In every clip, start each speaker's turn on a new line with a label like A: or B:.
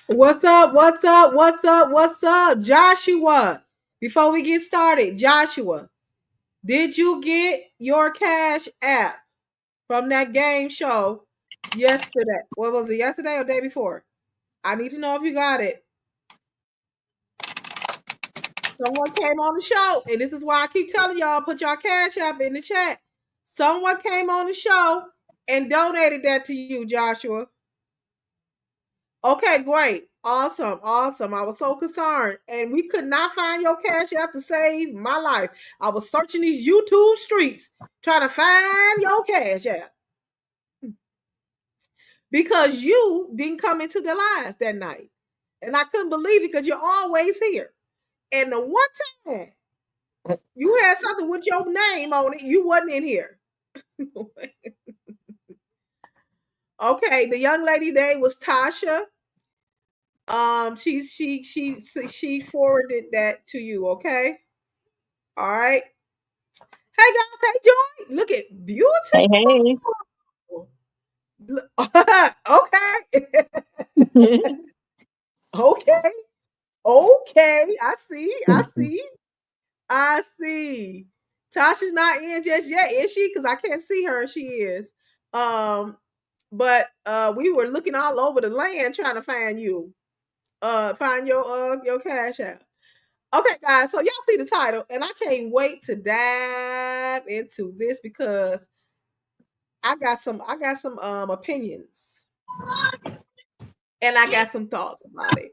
A: What's up? What's up? What's up? What's up? Joshua. Before we get started, Joshua, did you get your Cash App from that game show yesterday? What was it, yesterday or day before? I need to know if you got it. Someone came on the show, and this is why I keep telling y'all, put your Cash App in the chat. Someone came on the show and donated that to you, Joshua. Okay, great. Awesome. Awesome. I was so concerned. And we could not find your Cash App to save my life. I was searching these YouTube streets trying to find your Cash App because you didn't come into the live that night. And I couldn't believe it because you're always here. And the one time you had something with your name on it, you wasn't in here. Okay, the young lady name was Tasha. She forwarded that to you. Okay, all right. Hey guys, hey Joy. Look at
B: Hey, hey.
A: beautiful. Okay, okay, okay. I see. I see. I see. Tasha's not in just yet, is she? Because I can't see her. She is. But we were looking all over the land trying to find you. Find your cash out. Okay, guys. So y'all see the title, and I can't wait to dive into this because I got some opinions and I got some thoughts about it.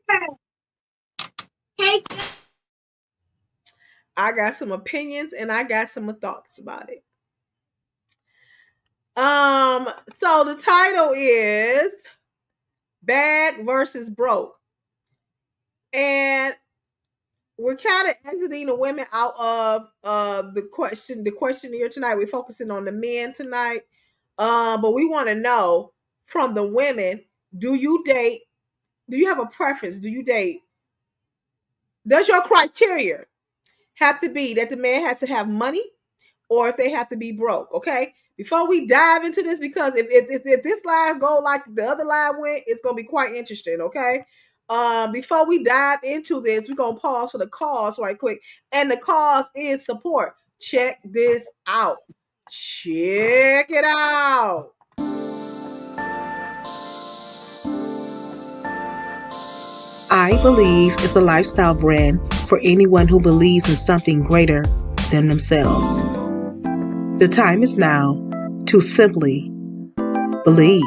A: Hey. I got some opinions and I got some thoughts about it. So the title is Bag versus Broke. And we're kind of exiting the women out of the questionnaire tonight. We're focusing on the men tonight. But we want to know from the women, do you date? Do you have a preference? Do you date? Does your criteria have to be that the man has to have money or if they have to be broke? Okay. Before we dive into this, because if this live go like the other live went, it's gonna be quite interesting. Okay. Before we dive into this, we're gonna pause for the cause right quick. And the cause is support. Check this out. Check it out.
C: I Believe is a lifestyle brand for anyone who believes in something greater than themselves. The time is now to simply believe.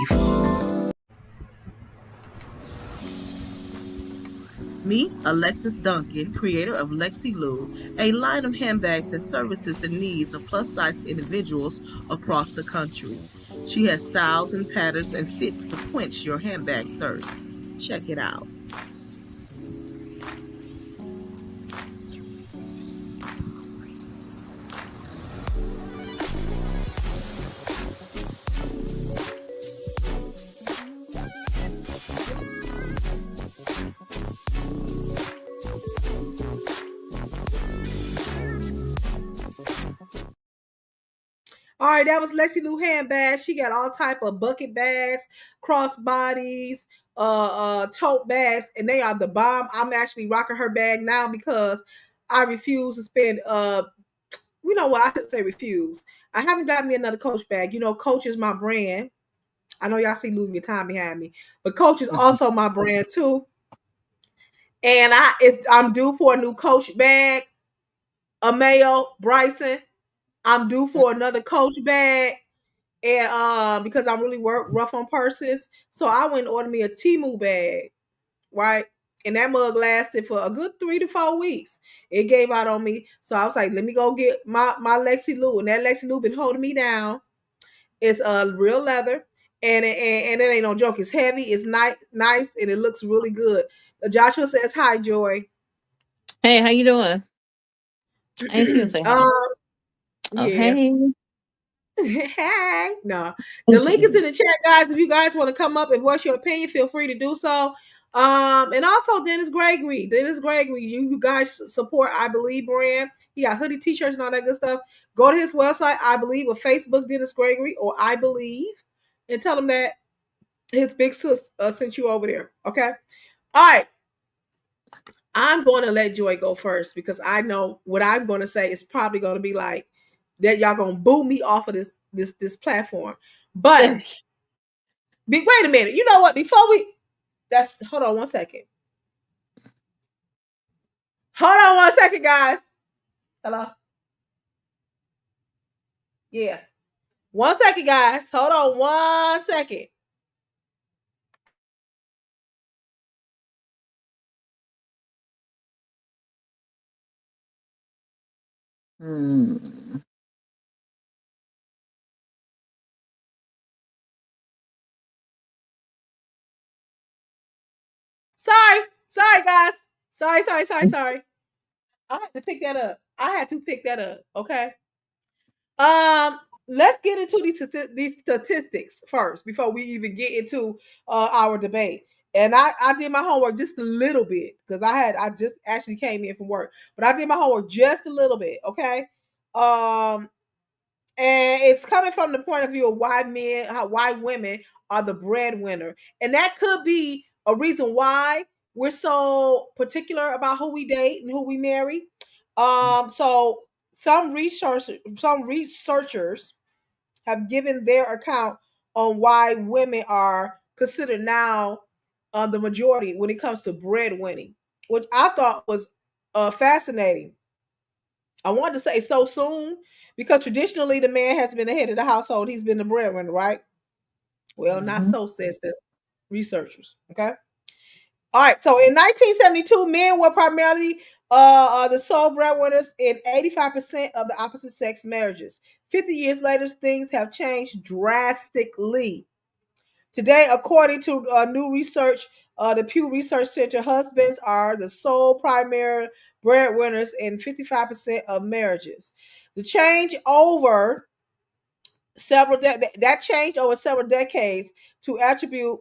C: Meet Alexis Duncan, creator of Lexi Lou, a line of handbags that services the needs of plus-size individuals across the country. She has styles and patterns and fits to quench your handbag thirst. Check it out.
A: All right, that was Lexi Lou handbags. She got all type of bucket bags, cross bodies, tote bags, and they are the bomb. I'm actually rocking her bag now because I refuse to spend you know what, I should say refuse. I haven't got me another Coach bag. You know, Coach is my brand. I know y'all see Louis Vuitton behind me, but Coach is also my brand too. And I'm due for a new Coach bag. Ameo, Bryson, I'm due for another Coach bag. And because I'm really rough on purses, so I went and ordered me a Temu bag, right? And that mug lasted for a good 3 to 4 weeks. It gave out on me, so I was like, let me go get my Lexi Lou, and that Lexi Lou been holding me down. It's real leather, and it ain't no joke. It's heavy, it's nice, and it looks really good. Joshua says hi, Joy.
B: Hey, how you doing? I ain't see you say hi. Oh,
A: Yeah.
B: hey.
A: Hey, no, the link is in the chat, guys. If you guys want to come up and voice your opinion, feel free to do so. And also Dennis Gregory, you guys support I Believe brand. He got hoodie, t-shirts, and all that good stuff. Go to his website, I Believe, or Facebook, Dennis Gregory, or I Believe, and tell him that his big sis sent you over there. Okay. All right. I'm going to let Joy go first because I know what I'm going to say is probably going to be like that. Y'all going to boo me off of this platform. But wait a minute. You know what? Before we, hold on one second. Hold on one second, guys. Hello. Yeah. 1 second, guys. Hold on 1 second.
B: Hmm.
A: Sorry, guys. Sorry. I had to pick that up. Okay. Let's get into these statistics first before we even get into our debate. And I did my homework just a little bit because I just actually came in from work, but I did my homework just a little bit. Okay. Um, and it's coming from the point of view of why women are the breadwinner, and that could be a reason why we're so particular about who we date and who we marry. So some researchers have given their account on why women are considered now the majority when it comes to breadwinning, which I thought was fascinating. I wanted to say so soon because traditionally the man has been the head of the household. He's been the breadwinner, right? Well, not
B: Mhm.
A: so, says the researchers. Okay. All right. So in 1972, men were primarily the sole breadwinners in 85% of the opposite sex marriages. 50 years later, things have changed drastically. Today, according to new research, the Pew Research Center, husbands are the sole primary breadwinners in 55% of marriages. The change over that changed over several decades to attribute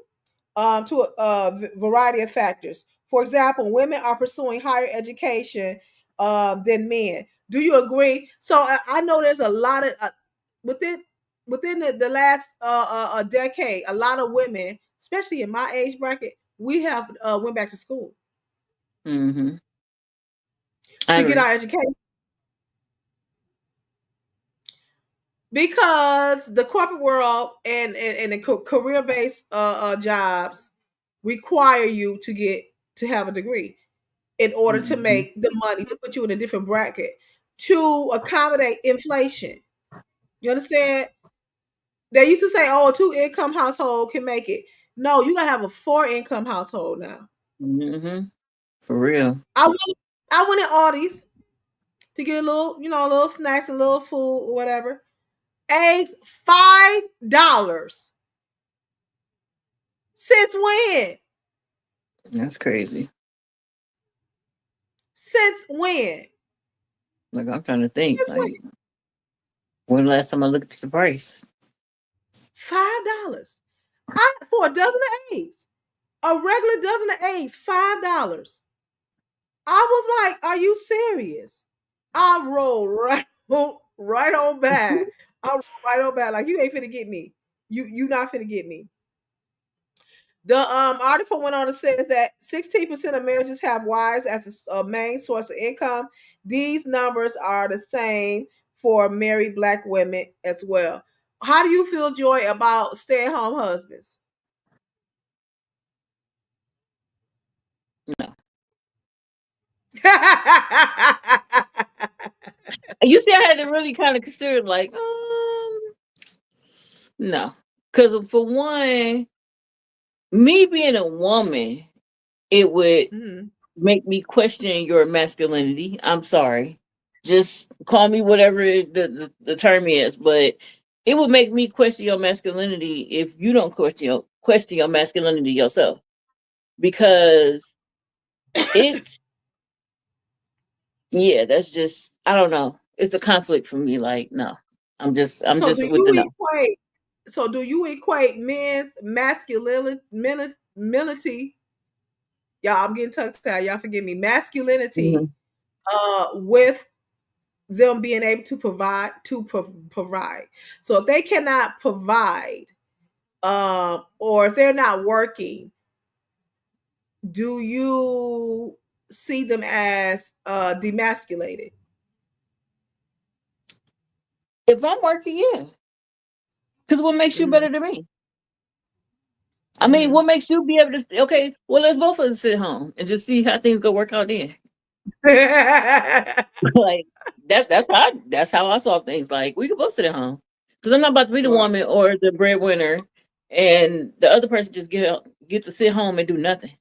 A: to a variety of factors. For example, women are pursuing higher education than men. Do you agree? So I know there's a lot of within the last a decade, a lot of women, especially in my age bracket, we have went back to school
B: Mhm. I
A: to get
B: agree.
A: our education because the corporate world and the career based jobs require you to have a degree in order to
B: Mhm.
A: make the money to put you in a different bracket to accommodate inflation. You understand? They used to say, "Oh, a two-income household can make it." No, you gotta have a four-income household now.
B: Mhm. For real.
A: I went, I went in Aldi's to get a little, a little snacks, a little food, or whatever. Eggs, $5. Since when?
B: That's crazy.
A: Since when?
B: Like I'm trying to think.
A: Since when?
B: Like when the last time I looked at the price?
A: $5. For a dozen of eggs. A regular dozen of eggs, $5. I was like, "Are you serious?" I rolled right on back. I rolled right on back. Like you ain't finna get me. You not finna get me. The article went on to say that 16% of marriages have wives as a main source of income. These numbers are the same for married black women as well. How do you feel, Joy, about stay-at-home husbands?
B: No. You see, I had to really kind of consider like, no, because for one, me being a woman, it would
A: Mhm.
B: make me question your masculinity. I'm sorry. Just call me whatever the term is, but it would make me question your masculinity if you don't question your masculinity yourself. Because it's yeah, that's just I don't know. It's a conflict for me. Like, no. I'm
A: So
B: just with the no.
A: do you equate men's masculinity? Y'all, I'm getting tongue tied. Y'all forgive me. Masculinity
B: Mhm.
A: with them being able to provide. So if they cannot provide, or if they're not working, do you see them as demasculated?
B: If I'm working, yeah. Because what makes you
A: Mm-hmm.
B: better than me? I mean, what makes you be able to? Okay, well, let's both of us sit home and just see how things go work out then. Like that's how I saw things. Like we could both sit at home because I'm not about to be the
A: Right.
B: woman or the breadwinner, and the other person just get to sit home and do nothing,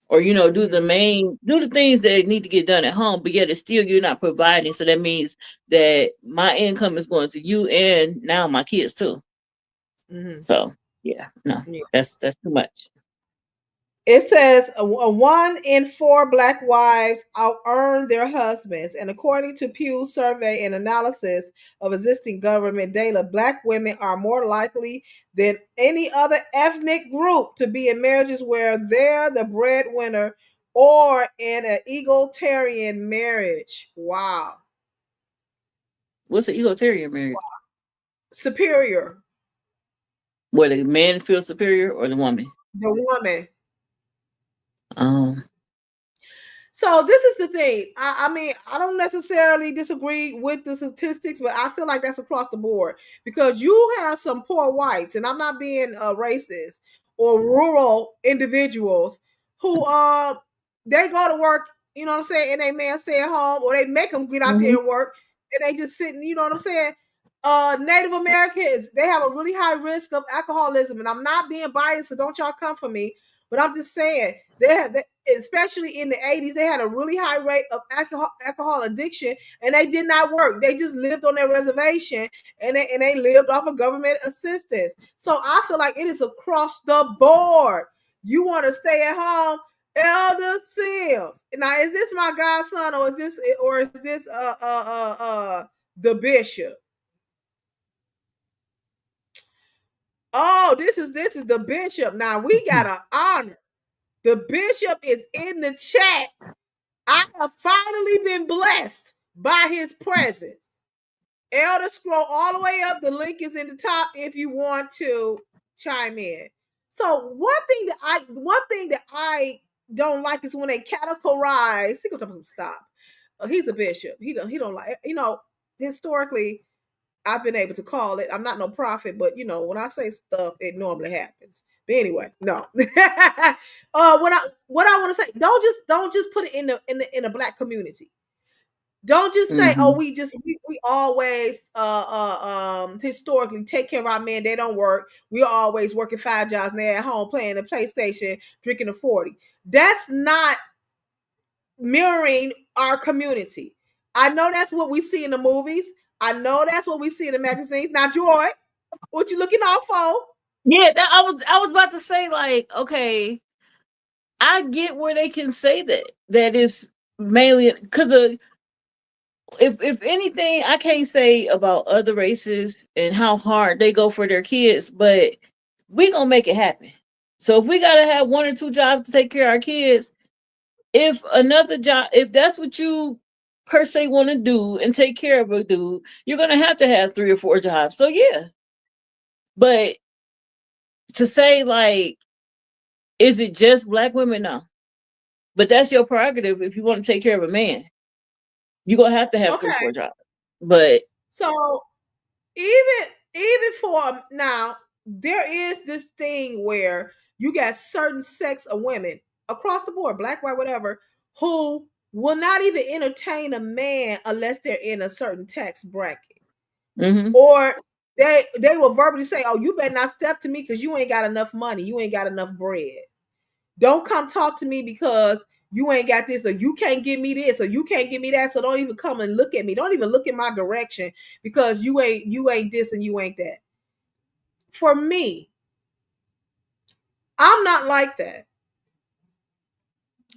B: or do
A: Mhm.
B: do the things that need to get done at home. But yet, it's still you're not providing. So that means that my income is going to you and now my kids too.
A: Mhm.
B: So yeah, no,
A: Yeah.
B: that's too much.
A: It says 1 in 4 Black wives out earn their husbands. And according to Pew's survey and analysis of existing government data, Black women are more likely than any other ethnic group to be in marriages where they're the breadwinner or in an egalitarian marriage. Wow.
B: What's an egalitarian marriage?
A: Superior.
B: Where the man feels superior or the woman?
A: The woman.
B: Um,
A: So this is the thing. I mean, I don't necessarily disagree with the statistics, but I feel like that's across the board because you have some poor whites, and I'm not being racist or rural individuals who they go to work, you know what I'm saying, and they man stay at home, or they make them get out there
B: mhm.
A: and work, and they just sitting, you know what I'm saying. Native Americans, they have a really high risk of alcoholism, and I'm not being biased, so don't y'all come for me. But I'm just saying especially in the 80s, they had a really high rate of alcohol addiction, and they did not work. They just lived on their reservation, and they lived off of government assistance. So I feel like it is across the board. You want to stay at home, Elder Sims. Now, is this my godson, or is this the bishop? Oh, this is the bishop. Now we gotta honor. The bishop is in the chat. I have finally been blessed by his presence. Elder, scroll all the way up. The link is in the top if you want to chime in. So one thing that I don't like is when they categorize. He gonna talk some stop. He's a bishop. He don't like, historically I've been able to call it. I'm not no prophet, but when I say stuff, it normally happens. But anyway, no. What I want to say, don't just put it in the black community. Don't just say, oh,
B: Mhm.
A: we always historically take care of our men. They don't work. We're always working 5 jobs and they're at home playing the PlayStation, drinking a 40. That's not mirroring our community. I know that's what we see in the movies. I know that's what we see in the magazines. Now, Joy, what you looking out for?
B: Yeah, I was about to say like, okay, I get where they can say that is mainly because if anything, I can't say about other races and how hard they go for their kids, but we gonna make it happen. So if we gotta have 1 or 2 jobs to take care of our kids, if another job, if that's what you per se want to do and take care of a dude, you're gonna have to have 3 or 4 jobs. So yeah, but to say like, is it just black women? No, but that's your prerogative. If you want to take care of a man, you're gonna have to have three,
A: Okay,
B: 4 jobs. But
A: so even for now, there is this thing where you got certain sex of women across the board, black, white, whatever, who will not even entertain a man unless they're in a certain tax bracket.
B: mm-hmm.
A: Or they will verbally say, oh, you better not step to me because you ain't got enough money, you ain't got enough bread. Don't come talk to me because you ain't got this, or you can't give me this, or you can't give me that. So don't even come and look at me. Don't even look in my direction because you ain't this and you ain't that. For me, I'm not like that.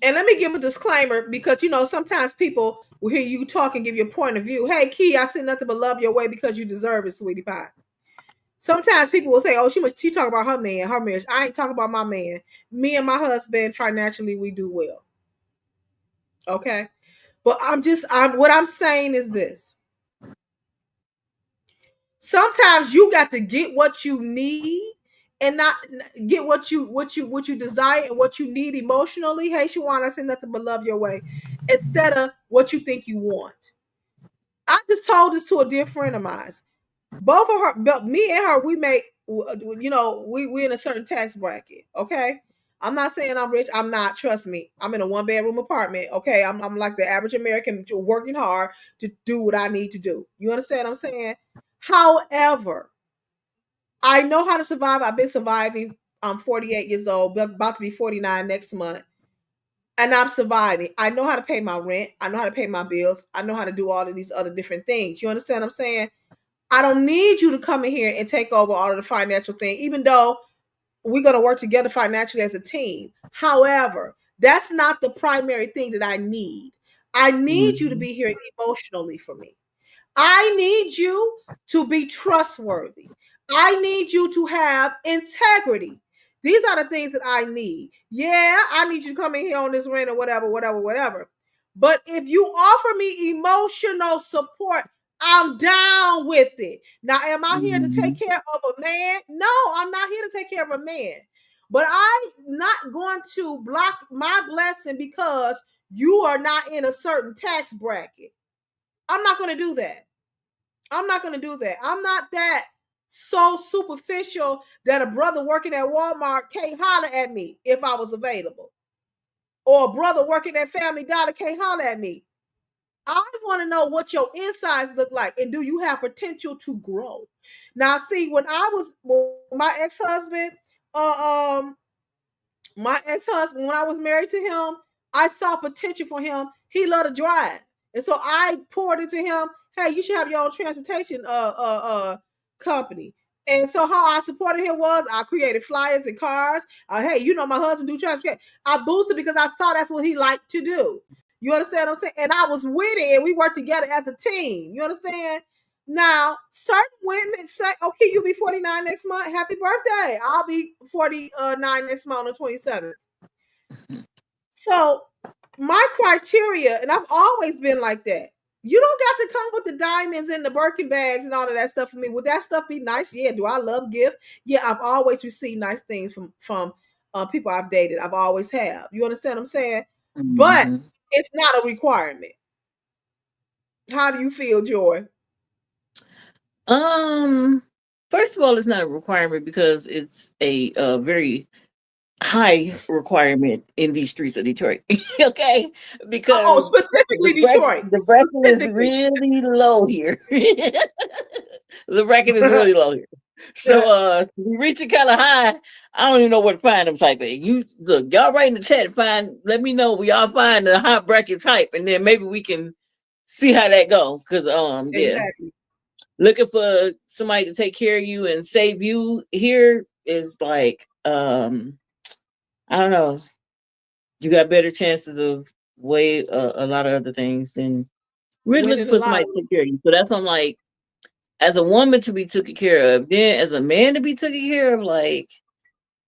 A: And let me give a disclaimer because sometimes people will hear you talk and give you a point of view. Hey, Key, I see nothing but love your way because you deserve it, sweetie pie. Sometimes people will say, "Oh, she talk about her man, her marriage." I ain't talking about my man. Me and my husband financially, we do well. Okay, but what I'm saying is this: sometimes you got to get what you need and not get what you desire and what you need emotionally. Hey, Shawan, I say nothing but love your way, instead of what you think you want. I just told this to a dear friend of mine. Both of her, me and her, we make, we in a certain tax bracket. Okay. I'm not saying I'm rich. I'm not. Trust me. I'm in a 1-bedroom apartment. Okay. I'm like the average American, working hard to do what I need to do. You understand what I'm saying? However, I know how to survive. I've been surviving. I'm 48 years old, about to be 49 next month. And I'm surviving. I know how to pay my rent. I know how to pay my bills. I know how to do all of these other different things. You understand what I'm saying? I don't need you to come in here and take over all of the financial thing, even though we're going to work together financially as a team. However, that's not the primary thing that I need. I need you to be here emotionally for me. I need you to be trustworthy. I need you to have integrity. These are the things that I need. Yeah, I need you to come in here on this rant or whatever. But if you offer me emotional support, I'm down with it. Now, am I here to take care of a man? No, I'm not here to take care of a man. But I'm not going to block my blessing because you are not in a certain tax bracket. I'm not going to do that. I'm not going to do that. I'm not that so superficial that a brother working at Walmart can't holler at me if I was available. Or a brother working at Family Dollar can't holler at me. I want to know what your insides look like and do you have potential to grow. Now, see, when my ex-husband, when I was married to him, I saw potential for him. He loved to drive. And so I poured into him, hey, you should have your own transportation company. And so how I supported him was I created flyers and cars. Hey, my husband do transportation. I boosted because I thought that's what he liked to do. You understand what I'm saying? And I was with it, and we worked together as a team. You understand? Now, certain women say, okay, you'll be 49 next month. Happy birthday. I'll be 49 next month on the 27th. So my criteria, and I've always been like that. You don't got to come with the diamonds and the Birkin bags and all of that stuff for me. Would that stuff be nice? Yeah. Do I love gift? Yeah, I've always received nice things from people I've dated. I've always have. You understand what I'm saying? But it's not a requirement. How do you feel, Joy?
B: First of all, it's not a requirement because it's a very high requirement in these streets of Detroit. Okay, because
A: specifically Detroit.
B: The bracket is really low here. The bracket is really low here. So we reach it kind of high. I don't even know where to find them type of. You look, y'all write in the chat. Let me know. We all find the hot bracket type, and then maybe we can see how that goes. Because
A: exactly.
B: Looking for somebody to take care of you and save you here is like I don't know. You got better chances of a lot of other things than really looking for somebody to take care of you. So that's why I'm like, as a woman to be taken care of, then as a man to be taken care of, like,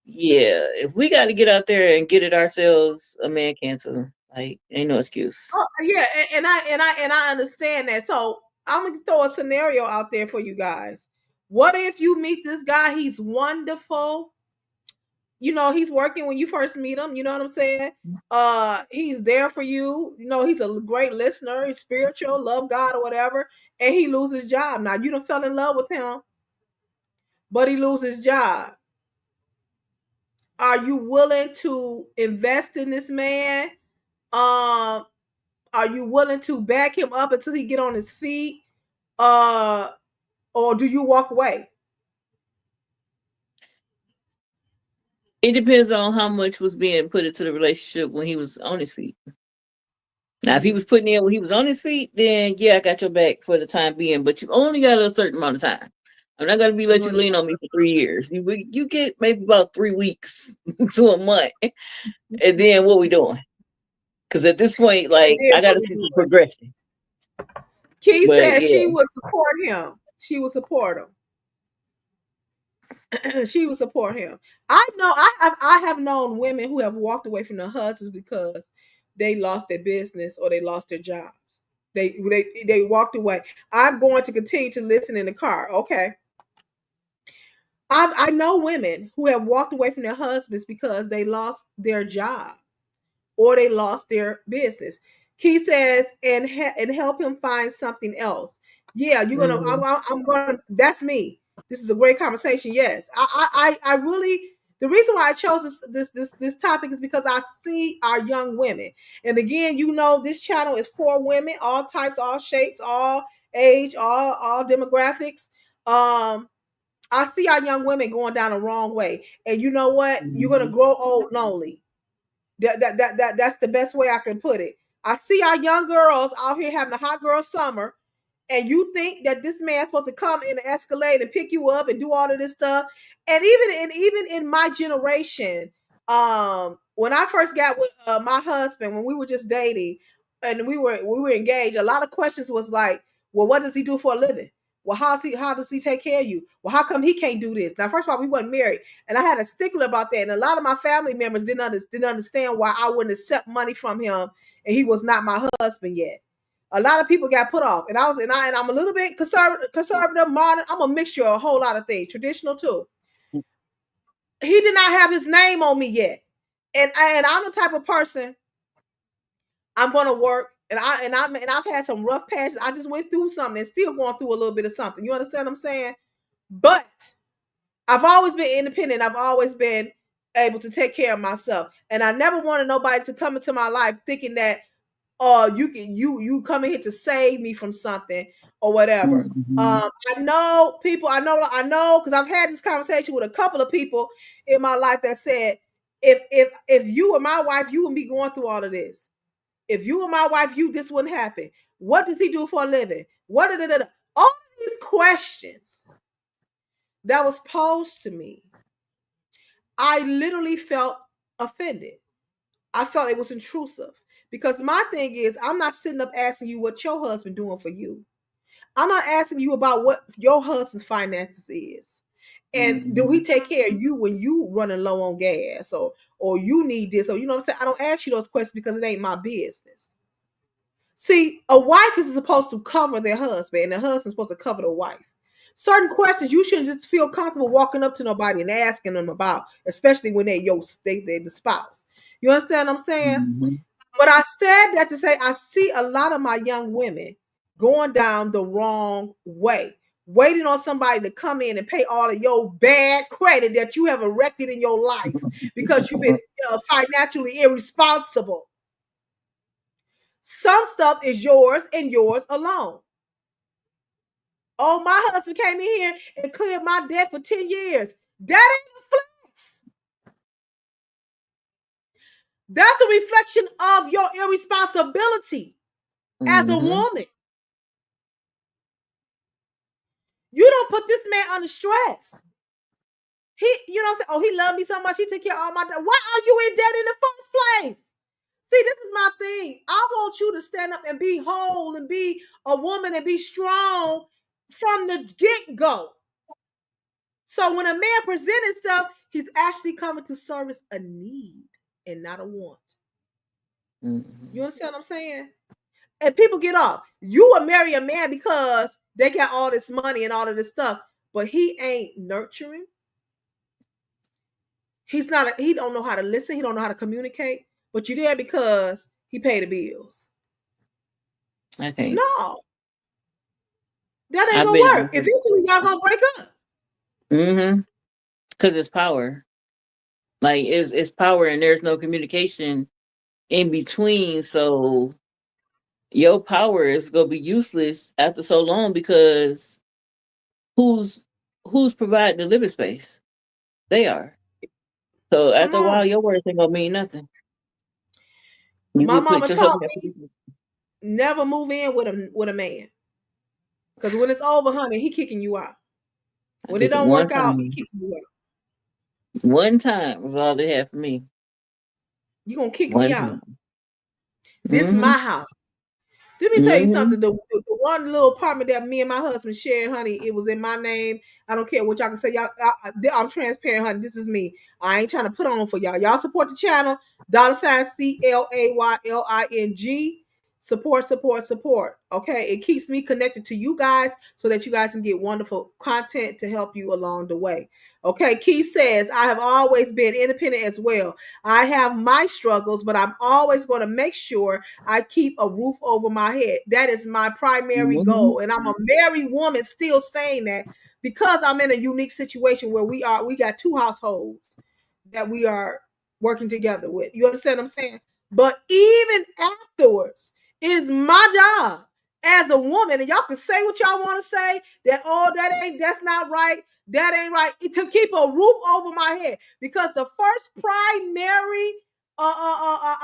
B: yeah, if we got to get out there and get it ourselves, a man can't. So like, ain't no excuse.
A: Oh yeah, and I understand that. So I'm gonna throw a scenario out there for you guys. What if you meet this guy? He's wonderful. He's working when you first meet him. You know what I'm saying? He's there for you. He's a great listener. He's spiritual, love God or whatever. And he loses his job. Now you done fell in love with him, but he loses his job. Are you willing to invest in this man? Are you willing to back him up until he get on his feet? Or do you walk away?
B: It depends on how much was being put into the relationship when he was on his feet. Now, if he was putting in when he was on his feet, then yeah, I got your back for the time being. But you only got a certain amount of time. I'm not gonna let you lean on me for 3 years. You get maybe about 3 weeks to a month, and then what we doing? Because at this point, like, I got to see the progression.
A: Key said she would support him. She would support him. She would support him. I know. I have known women who have walked away from their husbands because they lost their business or they lost their jobs. They walked away. I'm going to continue to listen in the car. Okay. I know women who have walked away from their husbands because they lost their job or they lost their business. Key says, and help him find something else. Yeah, you're gonna. I'm gonna. That's me. This is a great conversation. Yes, I really. The reason why I chose this topic is because I see our young women, and again, you know, this channel is for women, all types, all shapes, all age, all demographics. I see our young women going down the wrong way, and you know what? You're gonna grow old lonely. That's the best way I can put it. I see our young girls out here having a hot girl summer, and you think that this man's supposed to come in the Escalade and pick you up and do all of this stuff. And even in my generation, when I first got with my husband, when we were just dating and we were engaged, a lot of questions was like, well, what does he do for a living? Well, how does he take care of you? Well, how come he can't do this? Now, first of all, we wasn't married, and I had a stickler about that. And a lot of my family members didn't understand why I wouldn't accept money from him, and he was not my husband yet. A lot of people got put off, and I'm a little bit conservative, modern. I'm a mixture of a whole lot of things, traditional too. He did not have his name on me yet, and I'm the type of person. I'm gonna work. And I've had some rough patches. I just went through something and still going through a little bit of something. You understand what I'm saying? But I've always been independent. I've always been able to take care of myself. And I never wanted nobody to come into my life thinking that you come in here to save me from something or whatever. I know people, I know because I've had this conversation with a couple of people in my life that said, if you were my wife, you wouldn't be going through all of this. If you were my wife, this wouldn't happen. What does he do for a living? All these questions that was posed to me, I literally felt offended. I felt it was intrusive because my thing is, I'm not sitting up asking you what your husband doing for you. I'm not asking you about what your husband's finances is. And do he take care of you when you running low on gas or you need this, or you know what I'm saying? I don't ask you those questions because it ain't my business. See, a wife is supposed to cover their husband, and the husband's supposed to cover the wife. Certain questions you shouldn't just feel comfortable walking up to nobody and asking them about, especially when they're the spouse. You understand what I'm saying? But I said that to say I see a lot of my young women going down the wrong way, waiting on somebody to come in and pay all of your bad credit that you have erected in your life because you've been financially irresponsible. Some stuff is yours and yours alone. Oh, my husband came in here and cleared my debt for 10 years. That ain't a flex. That's a reflection of your irresponsibility as a woman. You don't put this man under stress. You know what I'm saying? Oh, he loved me so much. He took care of all my debt. Why are you in debt in the first place? See, this is my thing. I want you to stand up and be whole and be a woman and be strong from the get-go. So when a man presents himself, he's actually coming to service a need and not a want. You understand what I'm saying? And people get off. You will marry a man because they got all this money and all of this stuff, but he ain't nurturing. He don't know how to listen. He don't know how to communicate. But you're there because he paid the bills.
B: Okay.
A: No. That ain't gonna work. Eventually y'all gonna break up.
B: Because it's power. Like it's power and there's no communication in between. So your power is gonna be useless after so long because who's providing the living space? They are. So after a while, your words ain't gonna mean nothing.
A: My mama taught me never move in with a man. Because when it's over, honey, he kicking you out. When it don't work out, he kicking you out.
B: One time was all they had for me.
A: You gonna kick me out. This is my house. Let me tell you something. The one little apartment that me and my husband shared, honey, it was in my name. I don't care what y'all can say. Y'all, I'm transparent, honey. This is me. I ain't trying to put on for y'all. Y'all support the channel. $CLAYLING. Support, support, support. Okay. It keeps me connected to you guys so that you guys can get wonderful content to help you along the way. Okay. Keith says, I have always been independent as well. I have my struggles, but I'm always going to make sure I keep a roof over my head. That is my primary
B: Mm-hmm.
A: goal. And I'm a married woman still saying that because I'm in a unique situation where we got two households that we are working together with. You understand what I'm saying? But even afterwards, it is my job as a woman, and y'all can say what y'all want to say, that oh, that's not right, that ain't right, to keep a roof over my head. Because the first primary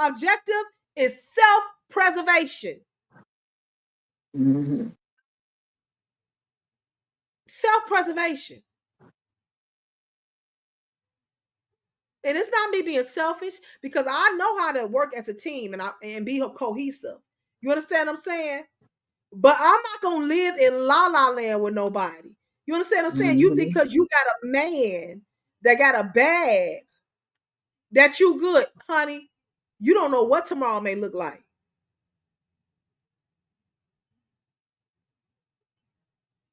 A: objective is self-preservation.
B: Mm-hmm.
A: Self-preservation. And it's not me being selfish because I know how to work as a team and be cohesive. You understand what I'm saying? But I'm not gonna live in la la land with nobody. You understand what I'm saying? You think
B: Mm-hmm.
A: because you got a man that got a bag that you good, honey. You don't know what tomorrow may look like.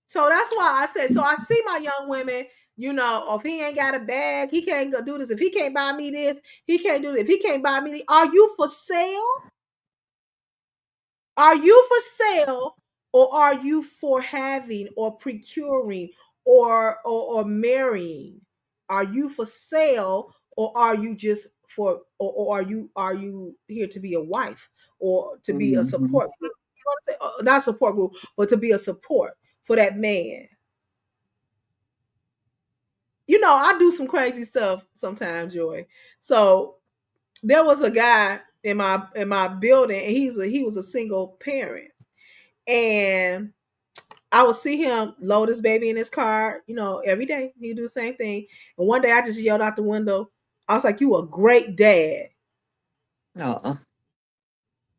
A: So that's why I said, so I see my young women, if he ain't got a bag, he can't go do this. If he can't buy me this, he can't do this. If he can't buy me this, are you for sale? Are you for sale, or are you for having or procuring or marrying? Are you for sale, or are you just for or are you here to be a wife or to be a
B: Mm-hmm.
A: support group? You know what I'm saying? Not support group, but to be a support for that man. I do some crazy stuff sometimes, Joy. So there was a guy in my building, and he was a single parent. And I would see him load his baby in his car, every day. He'd do the same thing. And one day I just yelled out the window. I was like, "You a great dad."
B: Uh-uh.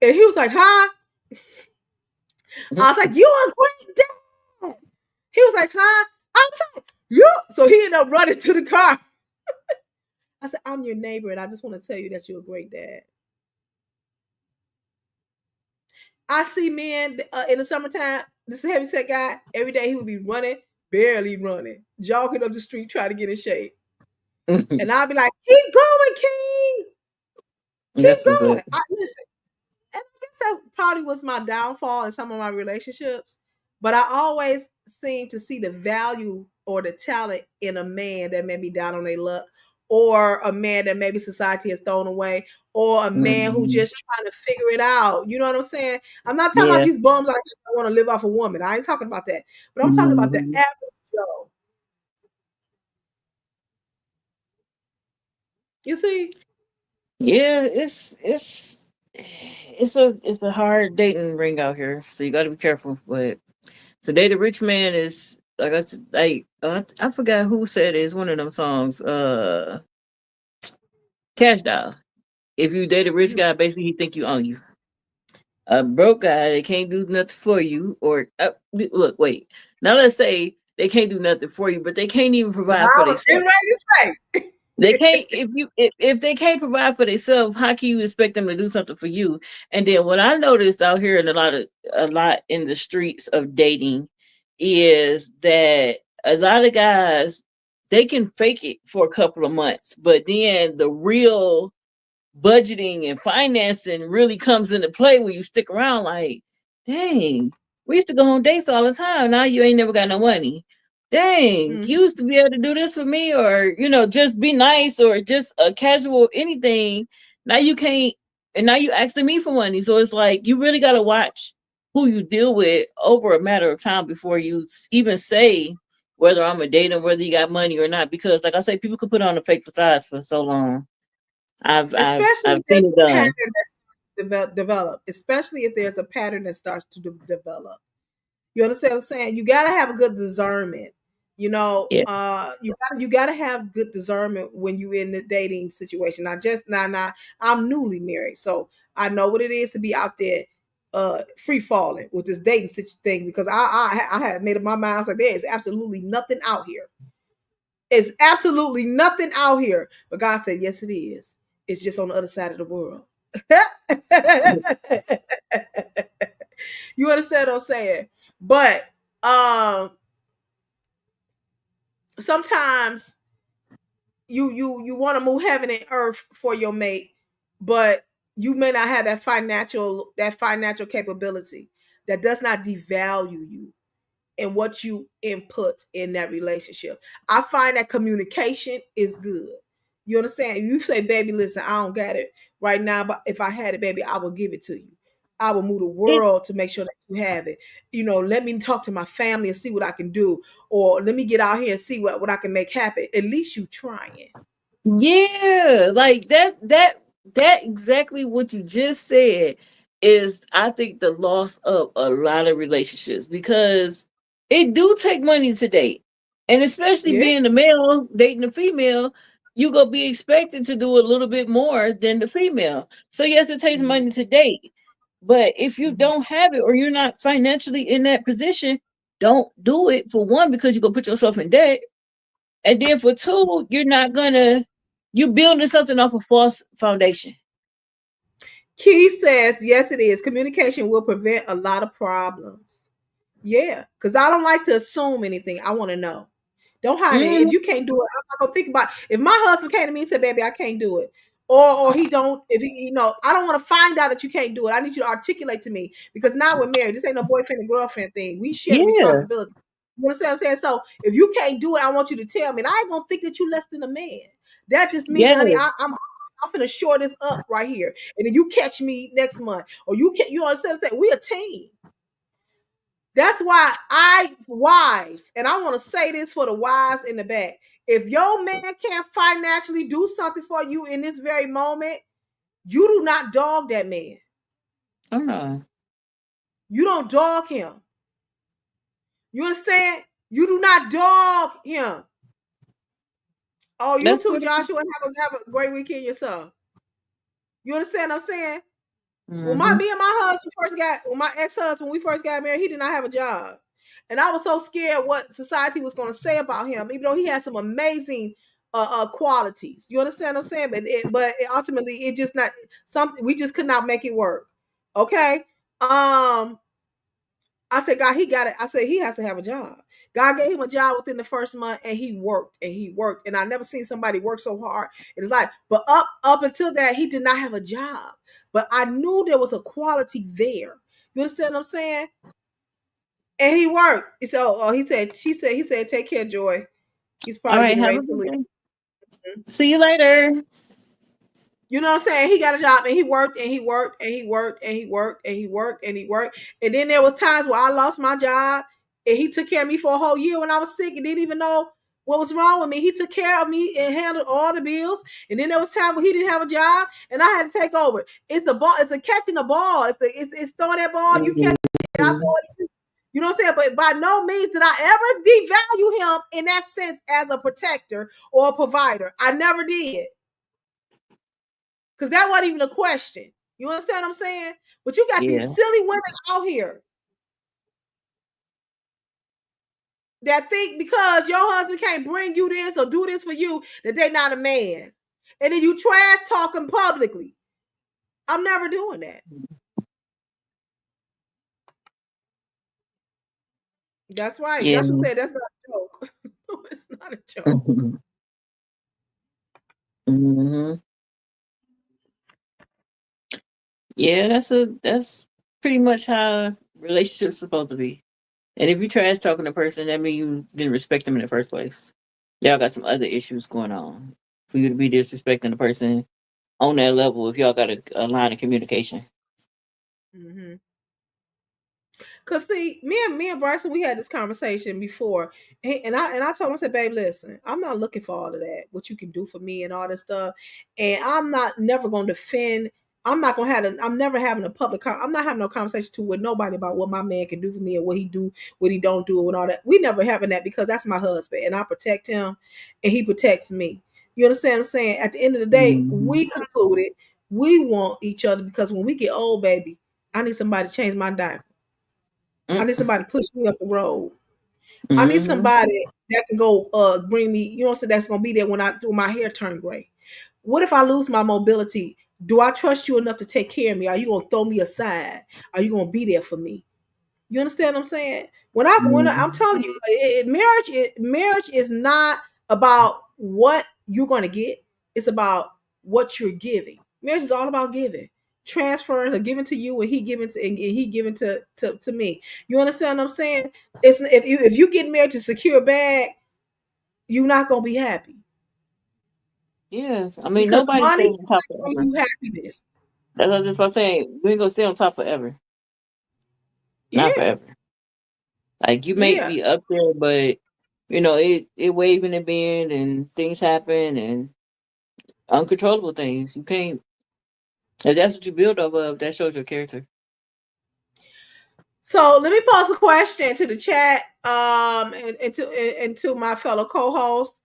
A: And he was like, "Huh?" I was like, "You a great dad." He was like, "Huh?" I was like, "You." So he ended up running to the car. I said, "I'm your neighbor, and I just want to tell you that you're a great dad." I see men in the summertime. This heavyset guy, every day he would be running, barely running, jogging up the street trying to get in shape. And I'll be like, "Keep going, King. Keep
B: That's what's up.
A: going." Listen, and I guess that probably was my downfall in some of my relationships. But I always seem to see the value or the talent in a man that may be down on their luck, or a man that maybe society has thrown away, or a man who
B: Mm-hmm.
A: just trying to figure it out. You know what I'm saying? I'm not talking about
B: Yeah.
A: these bums out here that want to live off a woman. I ain't talking about that. But I'm talking about the
B: Mm-hmm.
A: average Joe. You see?
B: Yeah, it's a hard dating ring out here, so you got to be careful. But to date a rich man is like I forgot who said it. It's one of them songs. Cash Doll. If you date a rich guy, basically he think you own you. A broke guy they can't do nothing for you, or look, wait. Now let's say they can't do nothing for you, but they can't even provide
A: I
B: for
A: was getting
B: themselves.
A: ready to say.
B: They can't if they can't provide for themselves, how can you expect them to do something for you? And then what I noticed out here in a lot in the streets of dating is that a lot of guys they can fake it for a couple of months, but then the real budgeting and financing really comes into play when you stick around. Like, dang, we used to go on dates all the time. Now you ain't never got no money. Dang,
A: Mhm.
B: you used to be able to do this for me, or just be nice, or just a casual anything. Now you can't, and now you asking me for money. So it's like you really got to watch who you deal with over a matter of time before you even say whether I'm a date and whether you got money or not. Because, like I say, people could put on a fake facade for so long. I've I've
A: Especially
B: I've
A: if
B: seen
A: there's
B: it
A: a pattern
B: done.
A: that develop. Especially if there's a pattern that starts to develop. You understand what I'm saying? You gotta have a good discernment.
B: Yeah.
A: You gotta have good discernment when you in the dating situation. Not just now. I'm newly married, so I know what it is to be out there, free falling with this dating thing. Because I had made up my mind. I was like, there is absolutely nothing out here. It's absolutely nothing out here. But God said, yes, it is. It's just on the other side of the world. You understand what I'm saying? But sometimes you want to move heaven and earth for your mate, but you may not have that financial capability. That does not devalue you and what you input in that relationship. I find that communication is good. You understand? You say, baby, listen, I don't got it right now, but if I had it, baby, I will give it to you. I will move the
B: It,
A: world to make sure that you have it. Let me talk to my family and see what I can do. Or let me get out here and see what I can make happen. At least you trying.
B: yeah, like that exactly what you just said is I think the loss of a lot of relationships because it do take money to date. And especially
A: Yeah.
B: being a male dating a female, you gonna be expected to do a little bit more than the female. So yes, it takes
A: Mhm.
B: money to date. But if you
A: Mhm.
B: don't have it or you're not financially in that position, don't do it for one because you're gonna put yourself in debt. And then for two, you're building something off a false foundation.
A: Key says, yes, it is. Communication will prevent a lot of problems. Yeah, because I don't like to assume anything. I want to know. Don't hide it. If
B: Mm,
A: you can't do it, I'm not gonna think about it. If my husband came to me and said, "Baby, I can't do it," or he don't, if he, I don't want to find out that you can't do it. I need you to articulate to me because now we're married. This ain't no boyfriend and girlfriend thing. We share the
B: yeah,
A: responsibility. You understand what I'm saying? So if you can't do it, I want you to tell me. And I ain't gonna think that you less than a man. That just means,
B: yeah,
A: honey, I'm gonna shore this up right here, and then you catch me next month, or you understand what I'm saying? We a team. That's why wives, and I want to say this for the wives in the back. If your man can't financially do something for you in this very moment, you do not dog that man.
B: I know.
A: You don't dog him. You understand? You do not dog him. Oh, you
B: That's
A: too,
B: what it is.
A: Joshua. Have a great weekend yourself. You understand what I'm saying? When
B: Mm-hmm.
A: me and my husband when my ex-husband, we first got married, he did not have a job. And I was so scared what society was going to say about him, even though he had some amazing qualities. You understand what I'm saying? Ultimately, it just not something we just could not make it work. Okay. I said, God, he got it. I said he has to have a job. God gave him a job within the first month, and he worked and he worked. And I never seen somebody work so hard in his life. But up until that, he did not have a job. But I knew there was a quality there. You understand what I'm saying? And he worked. So he said, take care, Joy. He's
B: All
A: probably
B: right,
A: getting
B: have
A: ready
B: a
A: to
B: good
A: leave.
B: day. See you later.
A: You know what I'm saying? He got a job and he worked and he worked and he worked and he worked and he worked and he worked. And then there was times where I lost my job and he took care of me for a whole year when I was sick and didn't even know what was wrong with me. He took care of me and handled all the bills. And then there was time when he didn't have a job and I had to take over. It's the ball, it's the catching the ball. It's throwing that ball, you catch it, I throw
B: Mhm.
A: it. You know what I'm saying? But by no means did I ever devalue him in that sense as a protector or a provider. I never did. Because that wasn't even a question. You understand what I'm saying? But you got these
B: Yeah.
A: silly women out here that think because your husband can't bring you this or do this for you, that they're not a man. And then you trash talking publicly. I'm never doing that. That's right.
B: Yeah.
A: Joshua said that's not a joke. No, it's not a joke.
B: Hmm. Hmm. Yeah, that's pretty much how relationships supposed to be. And if you trash talking a person, that means you didn't respect them in the first place. Y'all got some other issues going on for you to be disrespecting the person on that level if y'all got a line of communication.
A: Mm-hmm. Cause see, me and Bryson, we had this conversation before, and I told him, I said, "Babe, listen, I'm not looking for all of that. What you can do for me and all this stuff, and I'm not never gonna defend. I'm not gonna have. I'm never having a public. I'm not having no conversation with nobody about what my man can do for me or what he do, what he don't do, and all that. We never having that because that's my husband, and I protect him, and he protects me. You understand what I'm saying? At the end of the day,
B: Hmm.
A: we concluded we want each other because when we get old, baby, I need somebody to change my diaper. I need somebody to push me up the road. I need
B: Hmm.
A: somebody that can go bring me, you know what I'm saying, that's gonna be there when my hair turn gray. What if I lose my mobility? Do I trust you enough to take care of me? Are you gonna throw me aside? Are you gonna be there for me? You understand what I'm saying? I'm
B: Mhm.
A: telling you, marriage is not about what you're gonna get. It's about what you're giving. Marriage is all about giving, transferring, or giving to you, and he giving to me. You understand what I'm saying? It's if you get married to secure a bag, you're not gonna be happy
B: Yeah, I mean,
A: because
B: nobody
A: money
B: stays on top
A: cannot bring
B: forever.
A: you happiness.
B: That's what I was just about to say. We ain't gonna stay on top forever. Not
A: Yeah,
B: forever. Like you may
A: yeah.
B: be up there, but it waving and bend and things happen and uncontrollable things. You can't. If that's what you build off of, that shows your character.
A: So let me pose a question to the chat, and to my fellow co-hosts.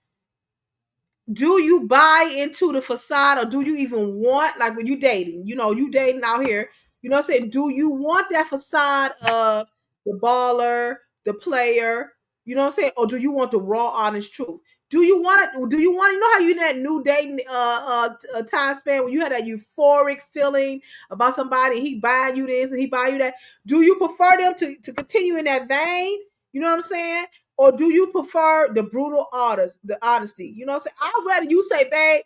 A: Do you buy into the facade, or do you even want, like when you dating, you dating out here, what I'm saying? Do you want that facade of the baller, the player, what I'm saying? Or do you want the raw, honest truth? Do you want how you in that new dating time span when you had that euphoric feeling about somebody, he buying you this and he buying you that? Do you prefer them to continue in that vein? You know what I'm saying? Or do you prefer the brutal honest, the honesty? You know what I'm saying? I'd rather you say, babe,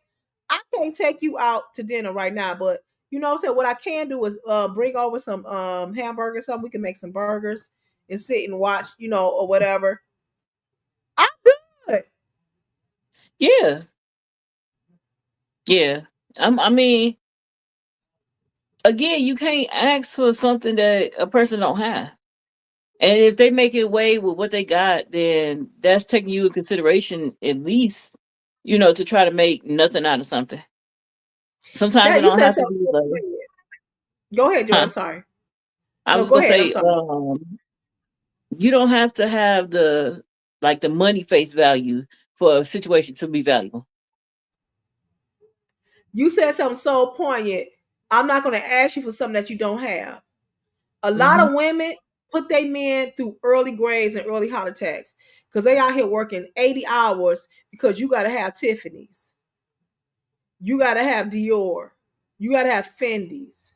A: I can't take you out to dinner right now, but you know what I'm saying? What I can do is bring over some hamburgers, something. We can make some burgers and sit and watch, or whatever. I'm good.
B: Yeah, yeah. I mean, again, you can't ask for something that a person don't have. And if they make it away with what they got, then that's taking you in consideration at least, to try to make nothing out of something. Sometimes it
A: That you
B: don't
A: said
B: have to
A: something
B: be
A: so
B: like,
A: quick. Go ahead, Joy.
B: huh?
A: I'm sorry.
B: I
A: No,
B: was
A: go
B: gonna
A: ahead. I'm
B: say,
A: sorry.
B: you don't have to have the money face value for a situation to be valuable.
A: You said something so poignant. I'm not going to ask you for something that you don't have. A lot
B: Hmm.
A: of women put their men through early grades and early heart attacks because they out here working 80 hours because you got to have Tiffany's. You got to have Dior. You got to have Fendi's.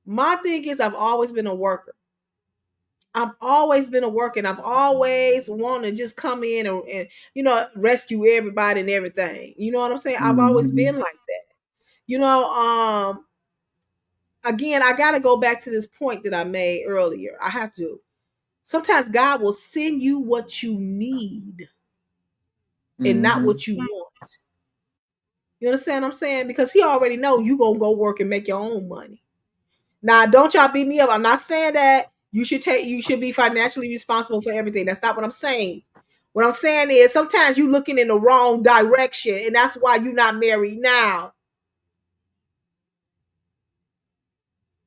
A: My thing is, I've always been a worker. I've always been a worker, and I've always wanted to just come in and rescue everybody and everything. You know what I'm saying? I've always been
B: Hmm.
A: like that. You know, again, I got to go back to this point that I made earlier. I have to. Sometimes God will send you what you need and not
B: Hmm.
A: what you want. You understand what I'm saying? Because he already know you gonna go work and make your own money. Now, don't y'all beat me up. I'm not saying that you should be financially responsible for everything. That's not what I'm saying. What I'm saying is sometimes you looking in the wrong direction, and that's why you're not married now.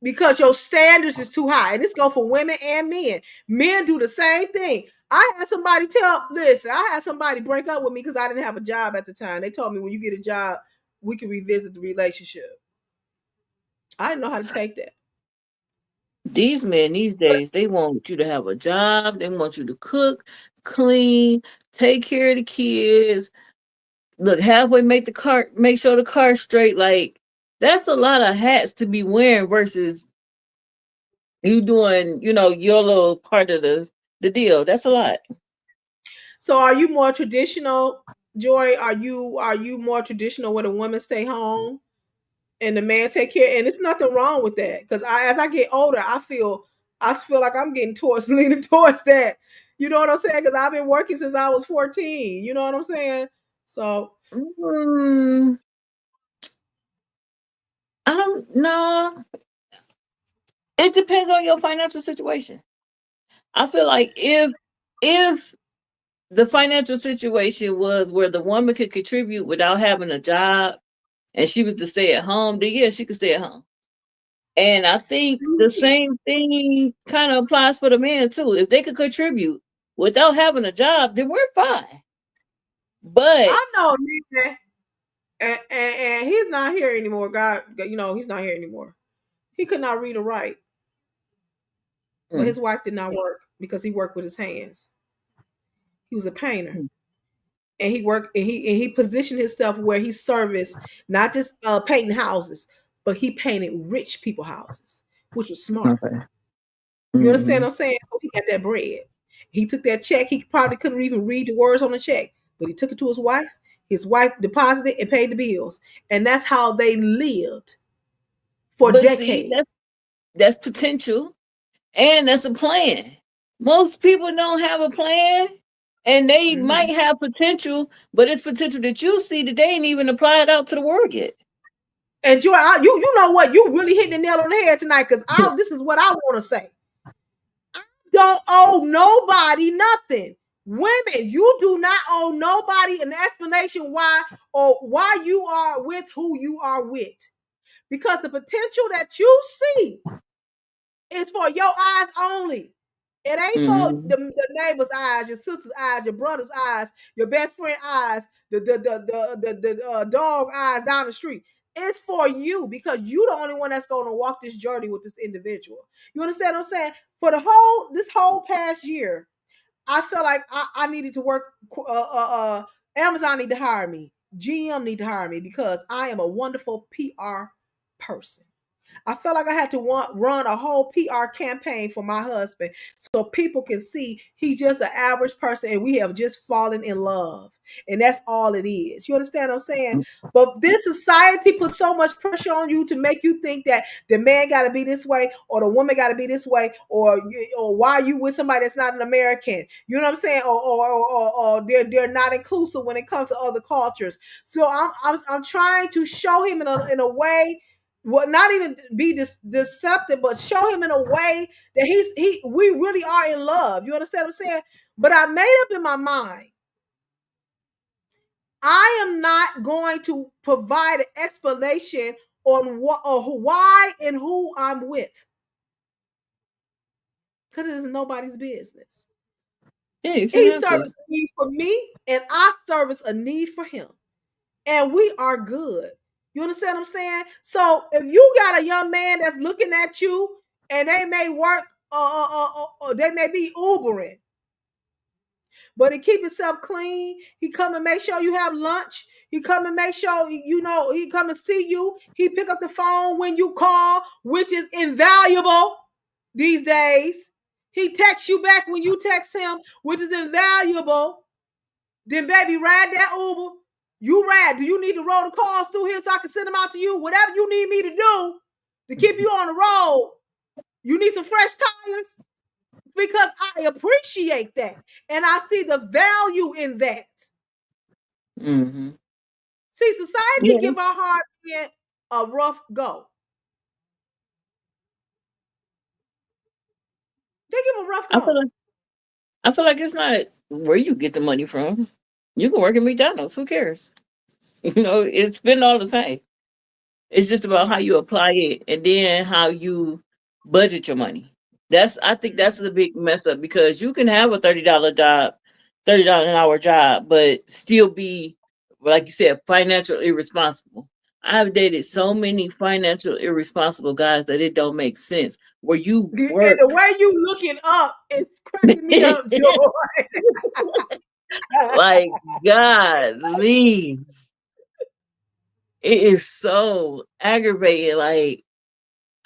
A: Because your standards is too high. And this go for women and men. Men do the same thing. I had somebody break up with me because I didn't have a job at the time. They told me when you get a job, we can revisit the relationship. I didn't know how to take that.
B: These men these days, they want you to have a job. They want you to cook, clean, take care of the kids. Look, halfway make sure the car's straight. Like that's a lot of hats to be wearing versus you doing, your little part of the deal. That's a lot.
A: So are you more traditional, Joy? Are you more traditional where the women stay home and the man take care? And it's nothing wrong with that. Because as I get older, I feel like I'm getting towards leaning towards that. You know what I'm saying? Because I've been working since I was 14. You know what I'm saying? So
B: Mm, I don't know. It depends on your financial situation. I feel like if the financial situation was where the woman could contribute without having a job and she was to stay at home, then yeah, she could stay at home. And I think the same thing kind of applies for the man too. If they could contribute without having a job, then we're fine. But
A: I know, man, and he's not here anymore. God, he's not here anymore. He could not read or write, but
B: mm,
A: his wife did not work because he worked with his hands. He was a painter. and he worked and he positioned himself where he serviced not just painting houses, but he painted rich people houses, which was smart.
B: Okay.
A: You understand
B: Hmm.
A: what I'm saying? So he got that bread. He took that check. He probably couldn't even read the words on the check, but he took it to his wife. His wife deposited and paid the bills, and that's how they lived for
B: But see,
A: decades.
B: that's potential, and that's a plan. Most people don't have a plan, and they might
A: Mhm.
B: have potential, but it's potential that you see that they ain't even applied out to the world yet.
A: And Joy, you know what? You really hit the nail on the head tonight because this is what I want to say. Don't owe nobody nothing. Women, you do not owe nobody an explanation why you are with who you are with. Because the potential that you see is for your eyes only. It ain't for
B: Hmm.
A: the neighbor's eyes, your sister's eyes, your brother's eyes, your best friend's eyes, the dog eyes down the street. It's for you because you the only one that's going to walk this journey with this individual. You understand what I'm saying? For this whole past year, I felt like I needed to work. Amazon need to hire me. GM need to hire me because I am a wonderful PR person. I felt like I had to run a whole PR campaign for my husband so people can see he's just an average person and we have just fallen in love. And that's all it is. You understand what I'm saying? But this society puts so much pressure on you to make you think that the man got to be this way or the woman got to be this way or why are you with somebody that's not an American? You know what I'm saying? Or they're not inclusive when it comes to other cultures. So I'm trying to show him in a way, well, not even be deceptive, but show him in a way that we really are in love. You understand what I'm saying? But I made up in my mind, I am not going to provide an explanation on what or why and who I'm with, because it is nobody's business.
B: Yeah, you
A: He
B: shouldn't have to.
A: serviced a need for me, and I service a need for him, and we are good. You understand what I'm saying? So if you got a young man that's looking at you and they may work, they may be Ubering, but he keep himself clean. He come and make sure you have lunch. He come and make sure he come and see you. He pick up the phone when you call, which is invaluable these days. He texts you back when you text him, which is invaluable. Then baby, ride that Uber. You ride. Do you need to roll the calls through here so I can send them out to you? Whatever you need me to do to keep you on the road. You need some fresh tires? Because I appreciate that. And I see the value in that.
B: Hmm.
A: See, society
B: Yeah,
A: give our hard men a rough go. They give them a rough
B: I feel
A: go.
B: like I feel like it's not where you get the money from. You can work at McDonald's. Who cares? It's been all the same. It's just about how
A: Mm-hmm.
B: you apply it and then how you budget your money. I think that's the big mess up because you can have a $30 job, $30 an hour job, but still be, like you said, financial irresponsible. I've dated so
A: Mm-hmm.
B: many financial irresponsible guys that it don't make sense. Where you
A: And the
B: work
A: way you looking up is cracking me up, Joy.
B: like God, leave. It is so aggravating. Like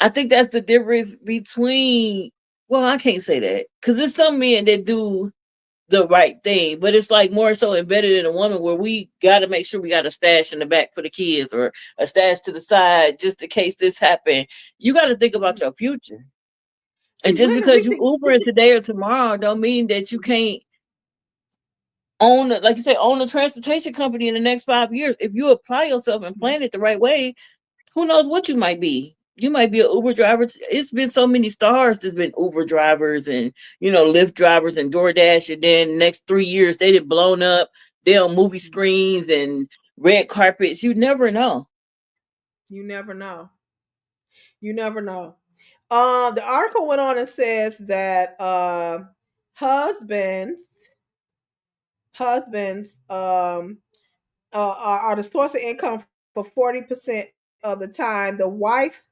B: I think that's the difference between. Well, I can't say that because there's some men that do the right thing, but it's like more so embedded in a woman where we got to make sure we got a stash in the back for the kids or a stash to the side just in case this happen. You got to think about your future.
A: See,
B: And just
A: women,
B: because you Ubering today or tomorrow don't mean that you can't like you say, own a transportation company in the next 5 years. If you apply yourself and plan it the right way, who knows what you might be? You might be an Uber driver. It's been so many stars. There's been Uber drivers and Lyft drivers and DoorDash, and then next 3 years they did blown up. They're on movie screens and red carpets. You never know.
A: you never know. You never know. The article went on and says that husbands husbands are the source of income for 40% of the time. The wife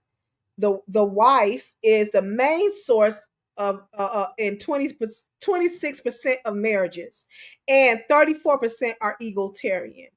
A: is the main source of in 26% of marriages, and 34% are egalitarian.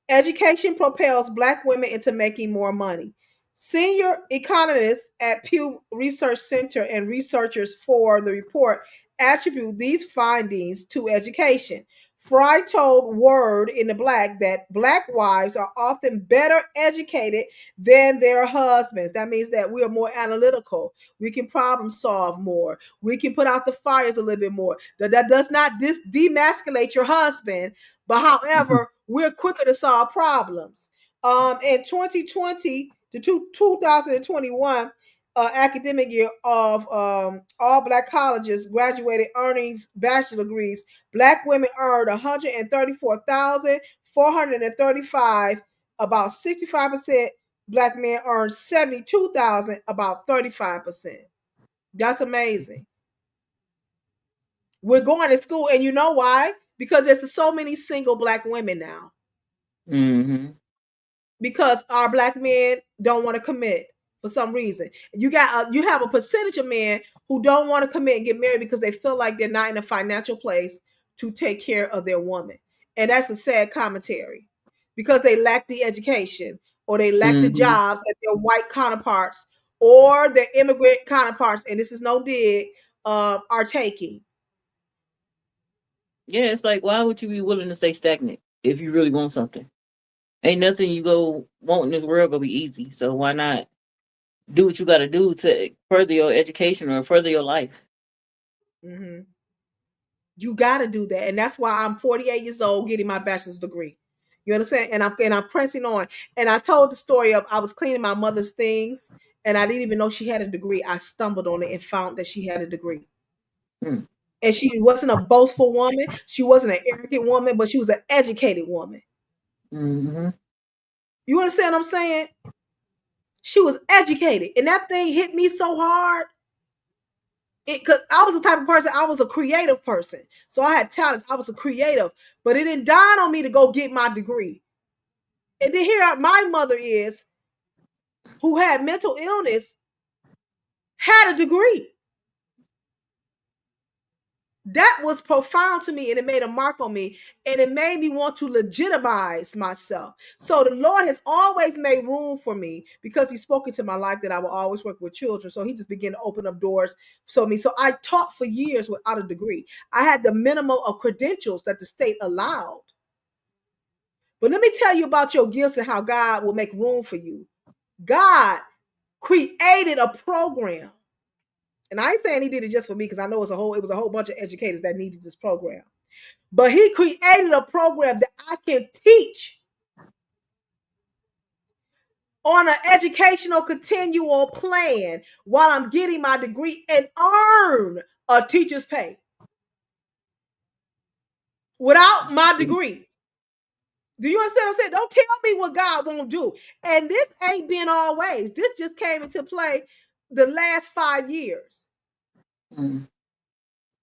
A: Education propels Black women into making more money. Senior economists at Pew Research Center and researchers for the report attribute these findings to education. Fry told Word in the Black that Black wives are often better educated than their husbands. That means that we are more analytical. We can problem solve more. We can put out the fires a little bit more. That does not demasculate your husband, but however, we're quicker to solve problems. In 2020 to 2021 academic year of all Black colleges graduated earnings bachelor degrees, Black women earned 134,435, about 65%. Black men earned 72,000, about 35%. That's amazing. We're going to school, and you know why? Because there's so many single Black women now.
B: Mm-hmm.
A: Because our Black men don't want to commit for some reason. You have a percentage of men who don't want to commit and get married because they feel like they're not in a financial place to take care of their woman. And that's a sad commentary because they lack the education or they lack the
B: Mm-hmm.
A: jobs that their white counterparts or their immigrant counterparts, and this is no dig, are taking.
B: Yeah, it's like, why would you be willing to stay stagnant if you really want something? Ain't nothing you go want in this world gonna be easy. So why not do what you got to do to further your education or further your life?
A: Mm-hmm. You got to do that, and that's why I'm 48 years old, getting my bachelor's degree. You understand? And I'm pressing on. And I told the story of I was cleaning my mother's things, and I didn't even know she had a degree. I stumbled on it and found that she had a degree.
B: Mm.
A: And she wasn't a boastful woman. She wasn't an arrogant woman, but she was an educated woman.
B: Mm-hmm.
A: You understand what I'm saying? She was educated, and that thing hit me so hard. Because I was the type of person, I was a creative person. So I had talents. I was a creative, but it didn't dawn on me to go get my degree. And then here my mother is, who had mental illness, had a degree. That was profound to me, and it made a mark on me, and it made me want to legitimize myself. So the Lord has always made room for me because He spoke into my life that I will always work with children. So He just began to open up doors for me. So I taught for years without a degree. I had the minimum of credentials that the state allowed. But let me tell you about your gifts and how God will make room for you. God created a program. And I ain't saying He did it just for me, because I know it was a whole bunch of educators that needed this program. But He created a program that I can teach on an educational continual plan while I'm getting my degree and earn a teacher's pay without my degree. Do you understand what I'm saying? Don't tell me what God won't do. And this ain't been always. This just came into play the last 5 years.
B: Mm.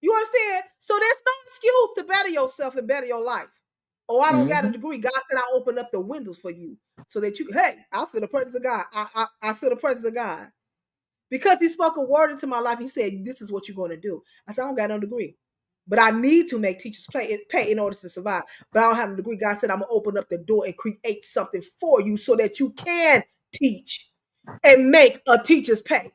A: You understand? So there's no excuse to better yourself and better your life. Oh, I don't got a degree. God said I open up the windows for you so that you, hey, I feel the presence of God. I feel the presence of God. Because He spoke a word into my life. He said, this is what you're going to do. I said, I don't got no degree. But I need to make teachers pay in order to survive. But I don't have a degree. God said, I'm going to open up the door and create something for you so that you can teach and make a teacher's pay.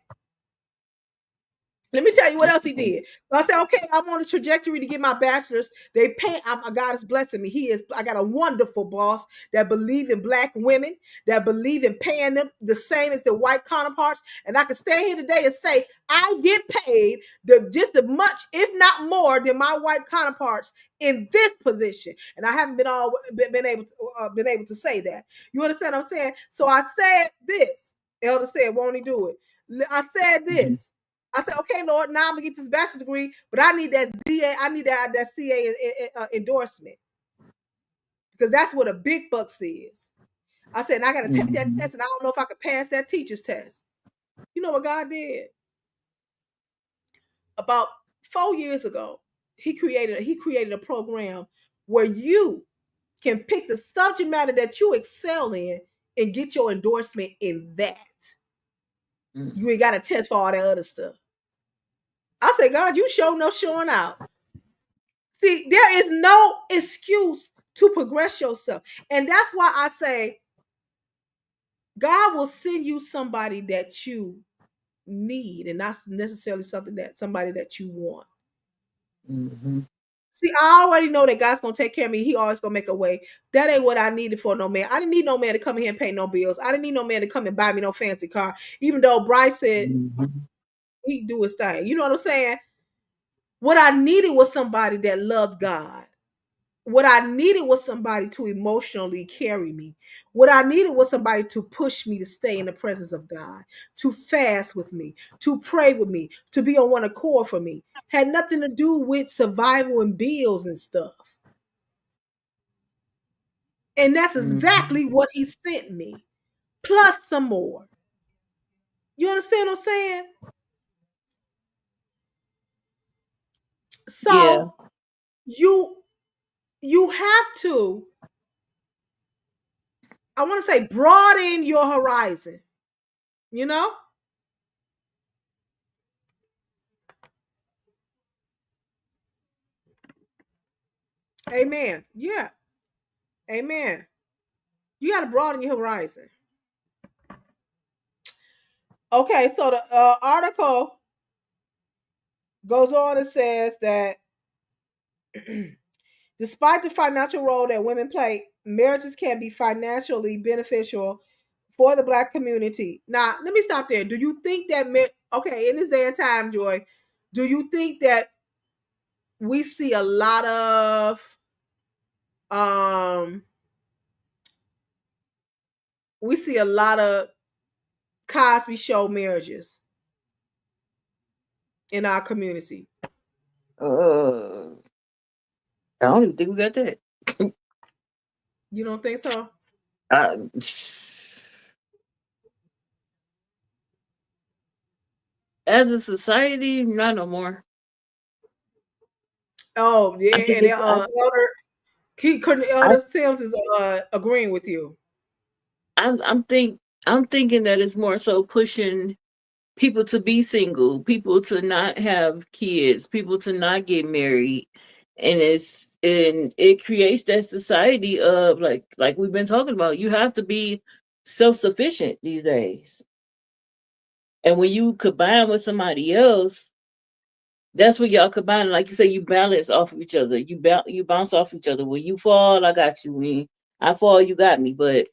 A: Let me tell you what else He did. So I said, okay, I'm on a trajectory to get my bachelor's. They pay. God is blessing me. I got a wonderful boss that believe in Black women, that believe in paying them the same as their white counterparts. And I can stand here today and say, I get paid just as much, if not more, than my white counterparts in this position. And I haven't been able to say that. You understand what I'm saying? So I said this. Elder said, won't He do it? I said this. I said, okay, Lord, now I'm gonna get this bachelor's degree, but I need that DA, I need that CA endorsement, because that's what a big bucks is. I said, and I gotta take that test, and I don't know if I could pass that teacher's test. You know what God did? About 4 years ago, He created a program where you can pick the subject matter that you excel in and get your endorsement in that. You ain't got to test for all that other stuff. I said, God, you sure enough showing out. See, there is no excuse to progress yourself. And that's why I say God will send you somebody that you need and not necessarily somebody that you want.
B: Mm-hmm.
A: See, I already know that God's gonna take care of me. He always gonna make a way. That ain't what I needed for no man. I didn't need no man to come in here and pay no bills. I didn't need no man to come and buy me no fancy car. Even though Bryce said
B: Mm-hmm.
A: he'd do his thing. You know what I'm saying? What I needed was somebody that loved God. What I needed was somebody to emotionally carry me. What I needed was somebody to push me to stay in the presence of God, to fast with me, to pray with me, to be on one accord for me. Had nothing to do with survival and bills and stuff. And that's
B: Mm-hmm.
A: exactly what he sent me, plus some more. You understand what I'm saying?
B: Yeah.
A: So you have to, I want to say, broaden your horizon, you know? Amen. Yeah. Amen. You got to broaden your horizon. Okay, so the article goes on and says that despite the financial role that women play, marriages can be financially beneficial for the Black community. Now, let me stop there. Do you think that, okay, in this day and time, Joy, do you think that we see a lot of, um, we see a lot of Cosby Show marriages in our community?
B: I don't even think we got that.
A: You don't think so?
B: Uh, as a society, not no more.
A: Oh, yeah,
B: I think
A: and
B: it's.
A: Elder, he couldn't.
B: I,
A: Elder Sims is agreeing with you.
B: I'm thinking that it's more so pushing people to be single, people to not have kids, people to not get married. And it creates that society of like we've been talking about. You have to be self-sufficient these days. And when you combine with somebody else, that's what y'all combine. Like you say, you balance off of each other. You bounce off each other. When you fall, I got you. When I fall, you got me. But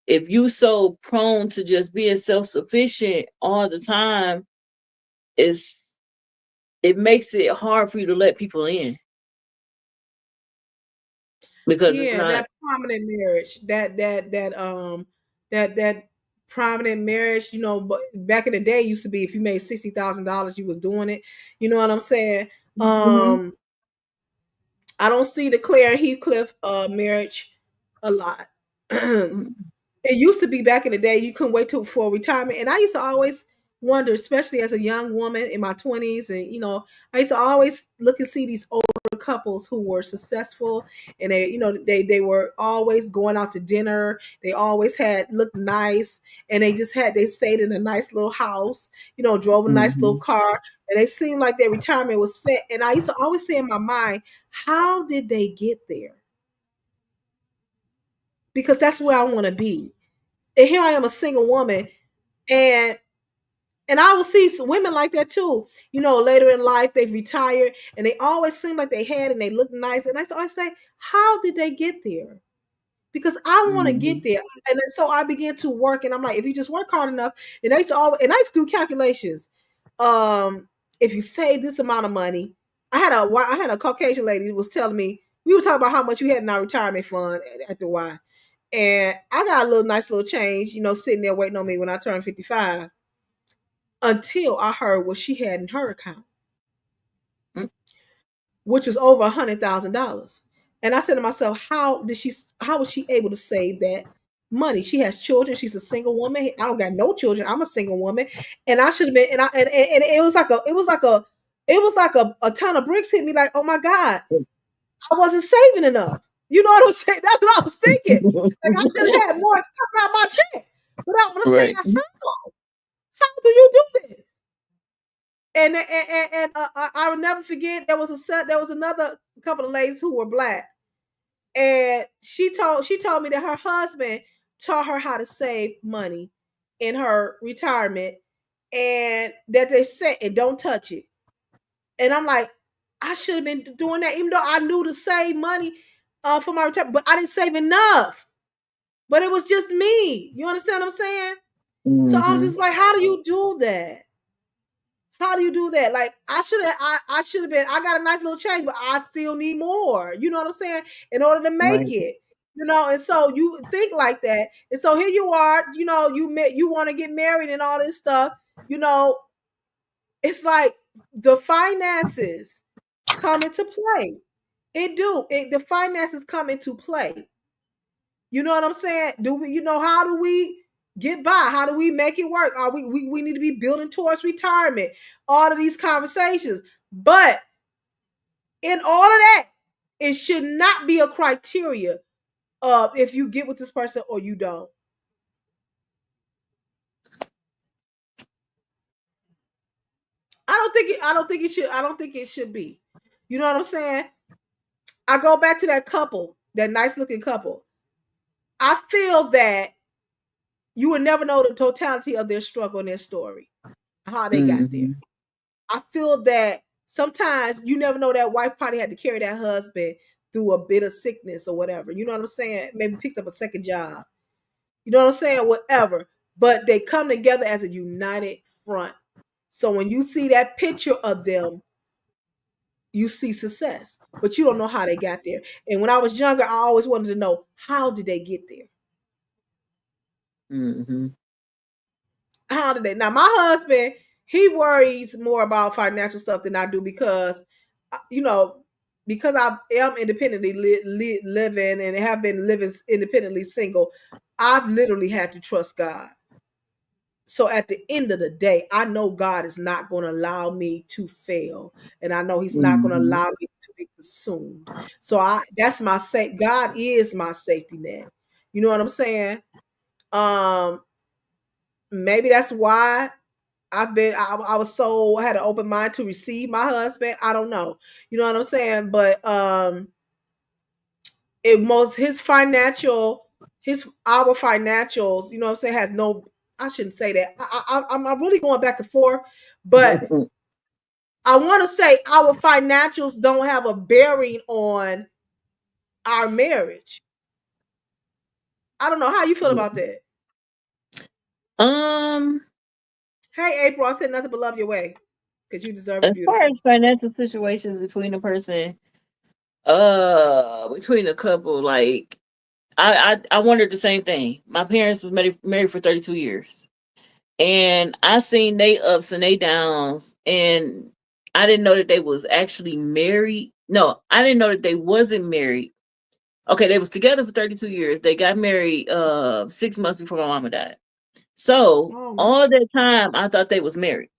B: if you so prone to just being self-sufficient all the time, it makes it hard for you to let people in because it's
A: Yeah,
B: not.
A: that prominent marriage, that prominent marriage. You know, but back in the day, used to be if you made $60,000, you was doing it. You know what I'm saying?
B: Mhm.
A: I don't see the Claire and Heathcliff marriage a lot.
B: Mhm.
A: It used to be back in the day you couldn't wait till for retirement, and I used to always wonder, especially as a young woman in my 20s, and I used to always look and see these older couples who were successful, and they were always going out to dinner. They always had looked nice, and they stayed in a nice little house, drove a nice little
B: Mhm.
A: car, and they seemed like their retirement was set. And I used to always say in my mind, how did they get there? Because that's where I want to be. And here I am, a single woman, and I will see some women like that too. Later in life they've retired, and they always seem like they had and they look nice. And I always say, how did they get there? Because I want to get
B: Mhm.
A: there. And so I began to work, and I'm like, if you just work hard enough, and I used to do calculations. If you save this amount of money, I had a Caucasian lady who was telling me, we were talking about how much you had in our retirement fund at the Y. And I got a nice little change, sitting there waiting on me when I turned 55, until I heard what she had in her account,
B: Mm.
A: which was over $100,000. And I said to myself, how was she able to save that money? She has children. She's a single woman. I don't got no children. I'm a single woman. And I should have been, and it was like a ton of bricks hit me like, oh my God, I wasn't saving enough. You know what I'm saying? That's what I was thinking. Like I should have had more coming out my check. But I want to say,
B: Right.
A: how do you do this? I will never forget there was another couple of ladies who were black, and she told me that her husband taught her how to save money in her retirement, and that they said, and don't touch it. And I'm like, I should have been doing that, even though I knew to save money for my retirement, but I didn't save enough. But it was just me. You understand what I'm saying? So I'm just like, how do you do that? How do you do that? Like I should have been, I got a nice little change, but I still need more. You know what I'm saying? In order to make
B: Right.
A: it. You know, and so you think like that. And so here you are, you know, you want to get married and all this stuff. You know, it's like the finances come into play. The finances come into play. You know what I'm saying? How do we get by? How do we make it work? Are we need to be building towards retirement? All of these conversations. But in all of that, it should not be a criteria of if you get with this person or you don't. I don't think it should be. You know what I'm saying? I go back to that couple, that nice looking couple. I feel that you will never know the totality of their struggle and their story, how they got there. I feel that sometimes you never know, that wife probably had to carry that husband through a bit of sickness or whatever. You know what I'm saying? Maybe picked up a second job. You know what I'm saying? Whatever. But they come together as a united front. So when you see that picture of them, you see success, but you don't know how they got there. And when I was younger, I always wanted to know, how did they get there? How did they? Now, my husband, he worries more about financial stuff than I do because, because I am independently living and have been living independently single, I've literally had to trust God. So at the end of the day, I know God is not going to allow me to fail, and I know He's not going to allow me to be consumed. So that's my God is my safety net. You know what I'm saying? Maybe that's why I had an open mind to receive my husband. I don't know. You know what I'm saying? But our financials, you know what I'm saying, has no, I shouldn't say that. I'm really going back and forth, but I want to say our financials don't have a bearing on our marriage. I don't know how you feel about that. Hey, April, I said nothing but love your way because you deserve it.
B: As
A: Beautiful.
B: far as financial situations between a person, between a couple, like I wondered the same thing. My parents was married for 32 years. And I seen they ups and they downs, and I didn't know that they was actually married. No, I didn't know that they wasn't married. Okay, they was together for 32 years. They got married 6 months before my mama died. So all that time I thought they was married.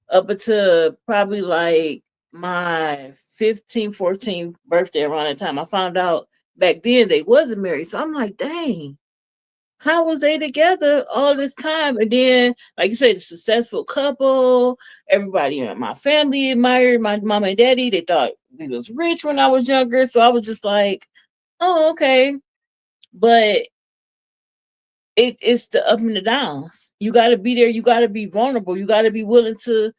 B: Up until probably like my 15th, 14th birthday, around that time, I found out back then they wasn't married. So I'm like, dang, how was they together all this time? And then, like you said, a successful couple. Everybody in my family admired my mom and daddy. They thought we was rich when I was younger. So I was just like, oh, okay. But it's the up and the downs. You got to be there. You got to be vulnerable. You got to be willing to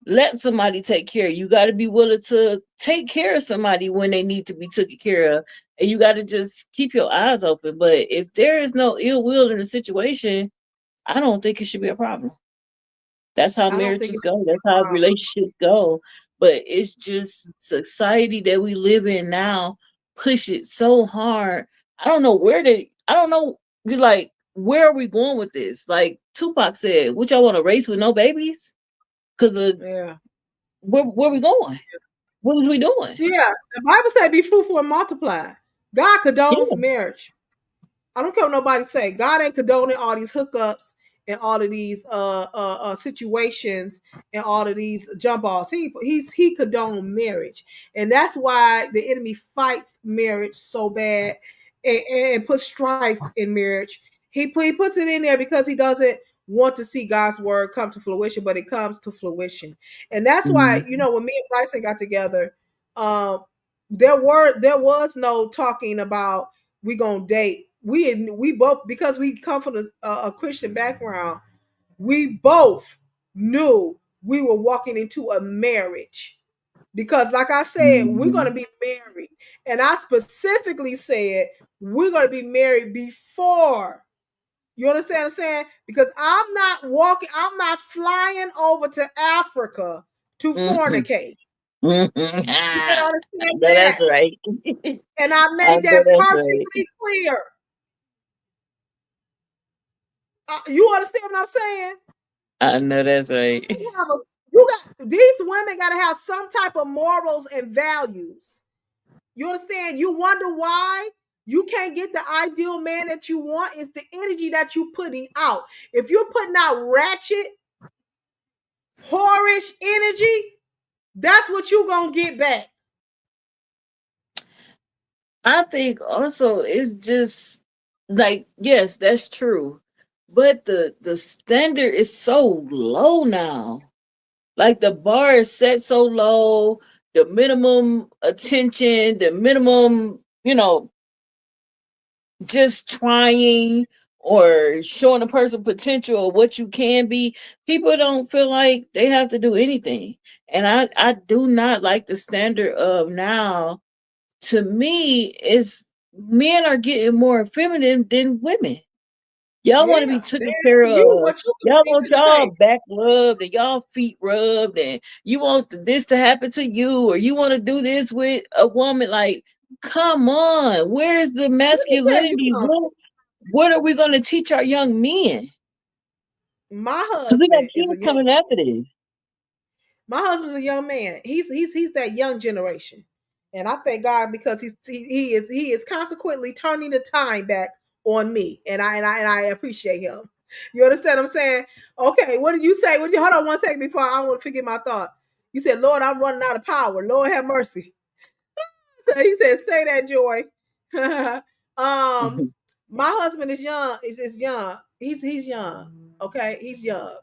B: let somebody take care of you. You got to be willing to take care of somebody when they need to be taken care of. And you got to just keep your eyes open. But if there is no ill will in the situation, I don't think it should be a problem. That's how marriages go. That's how relationships go. But it's just society that we live in now push it so hard. I don't know where are we going with this? Like Tupac said, "What y'all want to race with no babies?" Because where we going? What was we doing?
A: Yeah, the Bible said, "Be fruitful and multiply." God condones marriage. I don't care what nobody say. God ain't condoning all these hookups and all of these situations and all of these jump offs. He condoned marriage, and that's why the enemy fights marriage so bad and puts strife in marriage. He puts it in there because he doesn't want to see God's word come to fruition, but it comes to fruition. And that's why,
B: Mhm.
A: you know, when me and Bryson got together, there was no talking about we gonna date. We both, because we come from a Christian background, we both knew we were walking into a marriage. Because like I said, we're going to
B: Mhm.
A: be married. And I specifically said we're going to be married before. You understand what I'm saying? Because I'm not flying over to Africa to
B: Mhm.
A: fornicate.
B: Mhm.
A: You better
B: I
A: understand
B: know
A: that.
B: that's right.
A: And I
B: I
A: made
B: know
A: that
B: that's right.
A: perfectly clear. You understand what I'm saying?
B: I know that's right.
A: You got these women got to have some type of morals and values. You understand? You wonder why you can't get the ideal man that you want. It's the energy that you're putting out. If you're putting out ratchet, whorish energy, that's what you're gonna get back.
B: I think also it's just like, yes, that's true. But the standard is so low now. Like the bar is set so low, the minimum attention, the minimum, just trying or showing a person potential or what you can be. People don't feel like they have to do anything. And I do not like the standard of now. To me, is men are getting more feminine than women. Y'all want to be
A: Yeah,
B: taken
A: they're
B: care
A: asking you
B: of.
A: what you can
B: Y'all
A: bring
B: want
A: to the
B: y'all
A: table.
B: back rubbed and y'all feet rubbed, and you want this to happen to you, or you want to do this with a woman. Like, come on, where's the
A: Let me tell you
B: masculinity?
A: something.
B: What are we going to teach our young men?
A: My
B: Because we got
A: husband is a
B: kids
A: young
B: coming after this.
A: My husband's a young man. He's that young generation, and I thank God because he is consequently turning the time back on me, and I appreciate him. You understand what I'm saying? Okay, what did you say? Hold on one second before I want to forget my thought. You said, "Lord, I'm running out of power. Lord, have mercy." So he said, "Say that, Joy." My husband is young. Is young. He's young. Okay, he's young.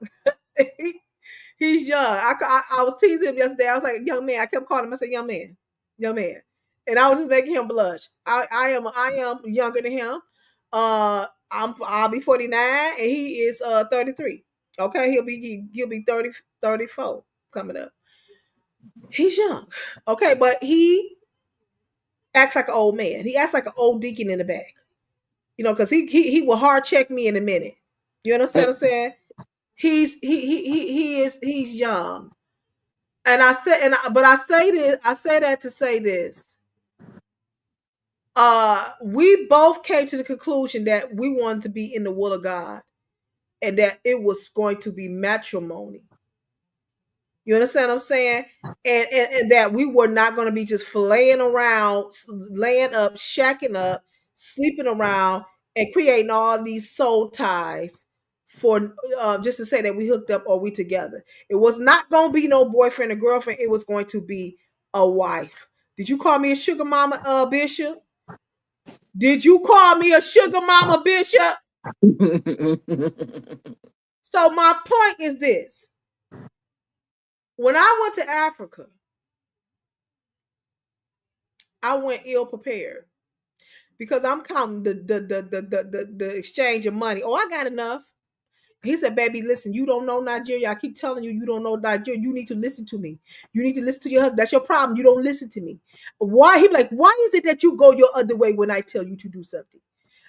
A: He's young. I was teasing him yesterday. I was like, young man. I kept calling him. I said, young man, young man, and I was just making him blush. I am younger than him. I'll be 49, and he is 33. Okay, he'll be 30, 34 coming up. He's young. Okay, but he acts like an old man. He acts like an old deacon in the back. You know, because he will hard check me in a minute. You understand what I'm saying? He's young. And I said, but I say this, I say that to say this. We both came to the conclusion that we wanted to be in the will of God and that it was going to be matrimony. You understand what I'm saying? And that we were not going to be just flaying around, laying up, shacking up, sleeping around, and creating all these soul ties for just to say that we hooked up or we together. It was not going to be no boyfriend or girlfriend. It was going to be a wife. Did you call me a sugar mama, Bishop? Did you call me a sugar mama, Bishop? So my point is this: when I went to Africa, I went ill prepared because I'm counting the exchange of money. Oh, I got enough. He said, "Baby, listen. You don't know Nigeria. I keep telling you, you don't know Nigeria. You need to listen to me. You need to listen to your husband. That's your problem. You don't listen to me. Why?" He be like, "Why is it that you go your other way when I tell you to do something?"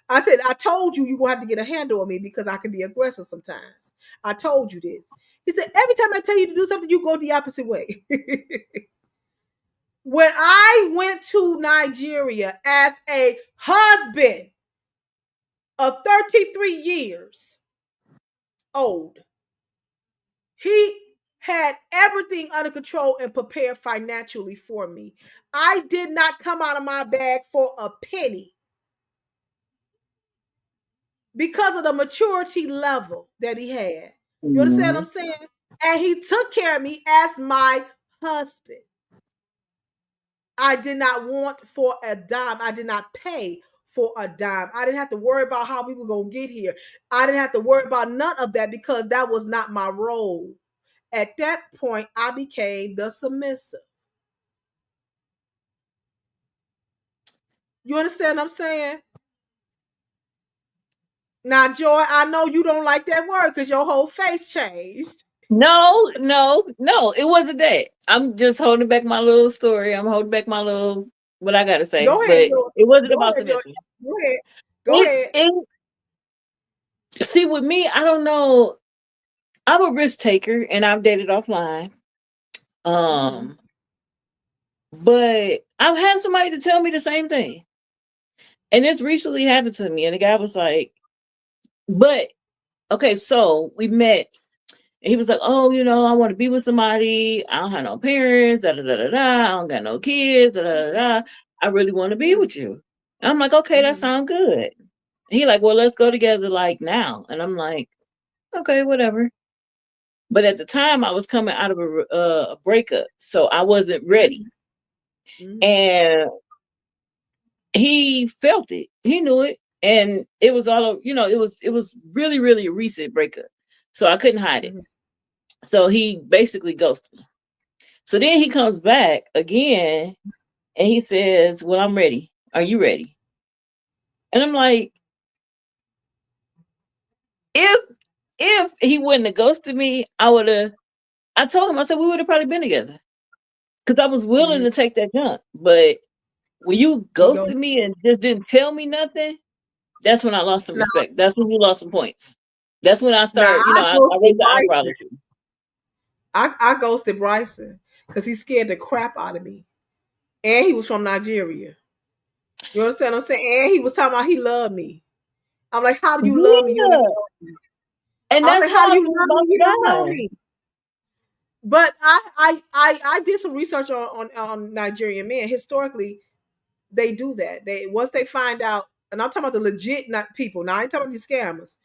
A: I said, "I told you gonna have to get a handle on me because I can be aggressive sometimes. I told you this." He said, "Every time I tell you to do something, you go the opposite way." When I went to Nigeria as a husband of 33 years old, he had everything under control and prepared financially for me. I did not come out of my bag for a penny because of the maturity level that he had. You understand what I'm
B: Mhm.
A: saying? And he took care of me as my husband. I did not want for a dime. I did not pay for a dime. I didn't have to worry about how we were going to get here. I didn't have to worry about none of that because that was not my role. At that point, I became the submissive. You understand what I'm saying? Now, Joy, I know you don't like that word because your whole face changed.
B: No, it wasn't that. I'm just holding back my little story. I'm holding back my little what I gotta say,
A: Go ahead,
B: but
A: Joy.
B: it wasn't
A: Go
B: about
A: ahead,
B: the
A: Joy.
B: message.
A: Go ahead. Go
B: It,
A: ahead.
B: it, see, with me, I don't know. I'm a risk taker, and I've dated offline.
A: Mhm.
B: But I've had somebody to tell me the same thing, and this recently happened to me. And the guy was like, "But okay, so we met." And he was like, "Oh, I want to be with somebody. I don't have no parents. Da da da da da. I don't got no kids. Da da da da. I really want to be
A: Mhm.
B: with you." And I'm like, "Okay, that
A: Mhm.
B: sounds good." And he like, "Well, let's go together like now." And I'm like, "Okay, whatever." But at the time, I was coming out of a breakup, so I wasn't ready,
A: Mhm. Mhm.
B: and he felt it. He knew it, and it was all it was really really a recent breakup, so I couldn't hide it.
A: Mhm.
B: So he basically ghosted me. So then he comes back again and he says, "Well, I'm ready. Are you ready?" And I'm like, if he wouldn't have ghosted me, I told him, I said we would have probably been together. Because I was willing
A: Mhm.
B: to take that jump. But when you
A: He goes,
B: ghosted me and just didn't tell me nothing, that's when I lost some
A: now,
B: respect. That's when you lost some points. That's when I
A: now
B: started,
A: I
B: I
A: ghosted
B: raised the eyebrow
A: Bryson.
B: at you.
A: I ghosted Bryson because he scared the crap out of me. And he was from Nigeria. You understand what I'm saying? And he was talking about he loved me. I'm like, how do you love me? You don't even
B: Yeah.
A: know me.
B: And
A: I was
B: that's
A: like, how
B: how
A: do
B: I
A: you
B: feel
A: love me?
B: about
A: You don't know
B: the guy.
A: me. But I did some research on Nigerian men. Historically, they do that. They once they find out, and I'm talking about the legit not people. Now I ain't talking about these scammers.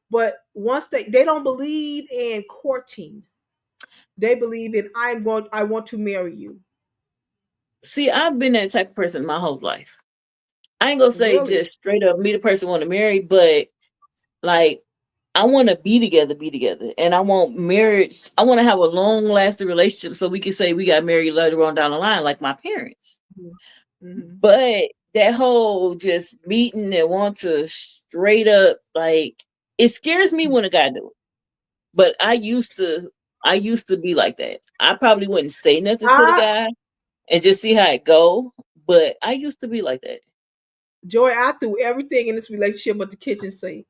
A: But once they don't believe in courting. They believe in I want to marry you.
B: See, I've been that type of person my whole life. I ain't gonna say
A: Really?
B: just straight up meet a person want to marry, but like I want to be together, and I want marriage. I want to have a long lasting relationship so we can say we got married later on down the line, like my parents.
A: Mm-hmm.
B: But that whole just meeting and want to straight up like it scares me when a guy do it. But I used to be like that. I probably wouldn't say nothing to the
A: I
B: guy and just see how it go. But I used to be like that.
A: Joy, I threw everything in this relationship but the kitchen sink.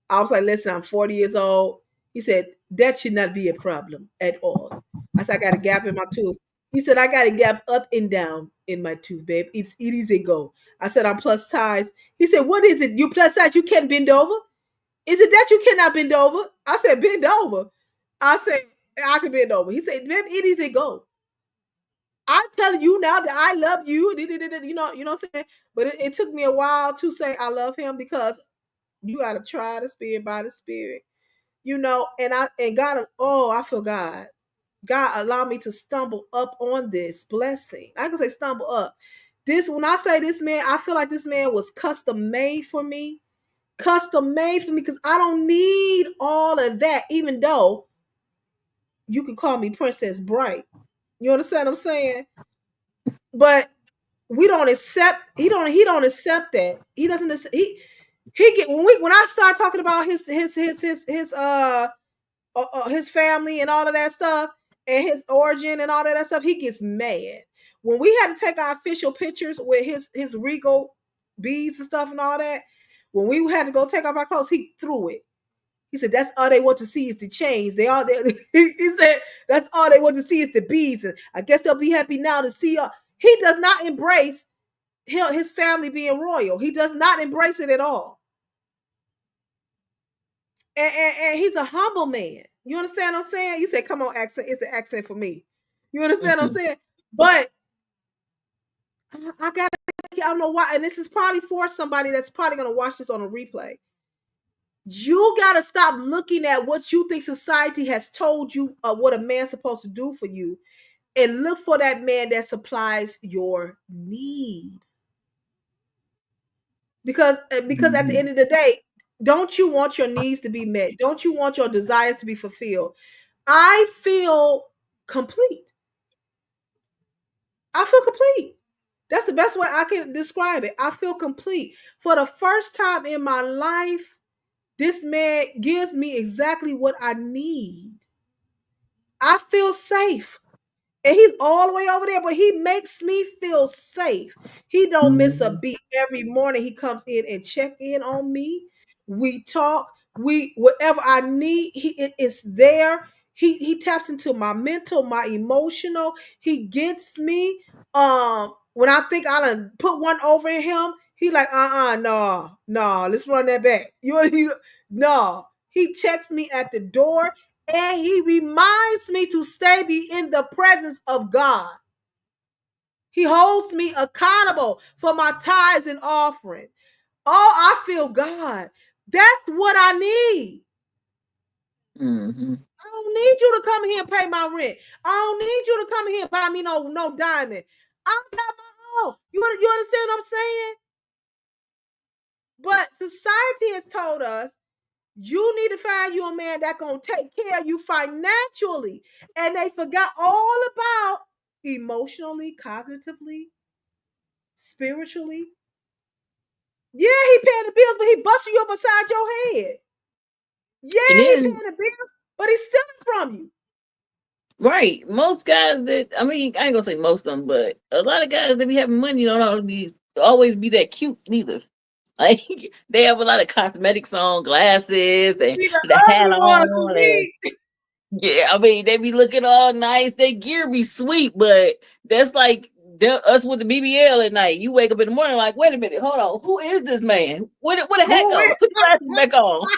A: I was like, listen, I'm 40 years old. He said, that should not be a problem at all. I said, I got a gap in my tooth. He said, I got a gap up and down in my tooth, babe. It is a go. I said, I'm plus size. He said, what is it? You plus size, you can't bend over? Is it that you cannot bend over? I said, bend over. I said, I can bend over. He said, babe, it is a go. I'm telling you now that I love you. You know what I'm saying? But it took me a while to say I love him because you gotta try the spirit by the spirit. And God, oh, I feel God. God allowed me to stumble up on this blessing. I can say stumble up. This when I say this man, I feel like this man was custom made for me. Custom made for me because I don't need all of that, even though you can call me Princess Bright. You understand what I'm saying? But we don't accept he don't accept that he doesn't he get when I start talking about his family and all of that stuff and his origin and all of that stuff, he gets mad. When we had to take our official pictures with his regal beads and stuff and all that, when we had to go take off our clothes, he threw it. He said that's all they want to see is the chains. He said that's all they want to see is the beads, and I guess they'll be happy now to see. He does not embrace his family being royal. He does not embrace it at all. And he's a humble man. You understand what I'm saying? You say, come on, accent. It's the accent for me. You understand what I'm
B: Mm-mm.
A: saying? But I got I don't know why. And this is probably for somebody that's probably going to watch this on a replay. You got to stop looking at what you think society has told you of what a man's supposed to do for you and look for that man that supplies your need. because at the end of the day, don't you want your needs to be met? Don't you want your desires to be fulfilled? I feel complete. I feel complete. That's the best way I can describe it. I feel complete. For the first time in my life, this man gives me exactly what I need. I feel safe. And he's all the way over there, but he makes me feel safe. He don't miss a
B: Mhm.
A: beat. Every morning he comes in and check in on me. We talk. We whatever I need, it's there. He taps into my mental, my emotional. He gets me. When I think I done put one over in him, he like, no, let's run that back. No. He checks me at the door and he reminds me to be in the presence of God. He holds me accountable for my tithes and offering. Oh, I feel God. That's what I need.
B: Mhm.
A: I don't need you to come here and pay my rent. I don't need you to come here and buy me no diamond. I got my own. You understand what I'm saying? But society has told us you need to find you a man that's gonna take care of you financially. And they forgot all about emotionally, cognitively, spiritually. Yeah, he paying the bills, but he busting you up beside your head.
B: And
A: Yeah, he
B: then,
A: paying the bills, but he's stealing from you.
B: right, most guys that I mean, I ain't gonna say most of them, but a lot of guys that be having money don't always be that cute neither. Like they have a lot of cosmetics on, glasses, and
A: Be the
B: the hat
A: ugly ones for
B: on, and
A: me.
B: yeah, I mean they be looking all nice. Their gear be sweet, but that's like us with the BBL at night. You wake up in the morning like, wait a minute, hold on, who is this man? Where the hat
A: Who
B: go?
A: is?
B: Put the glasses back on.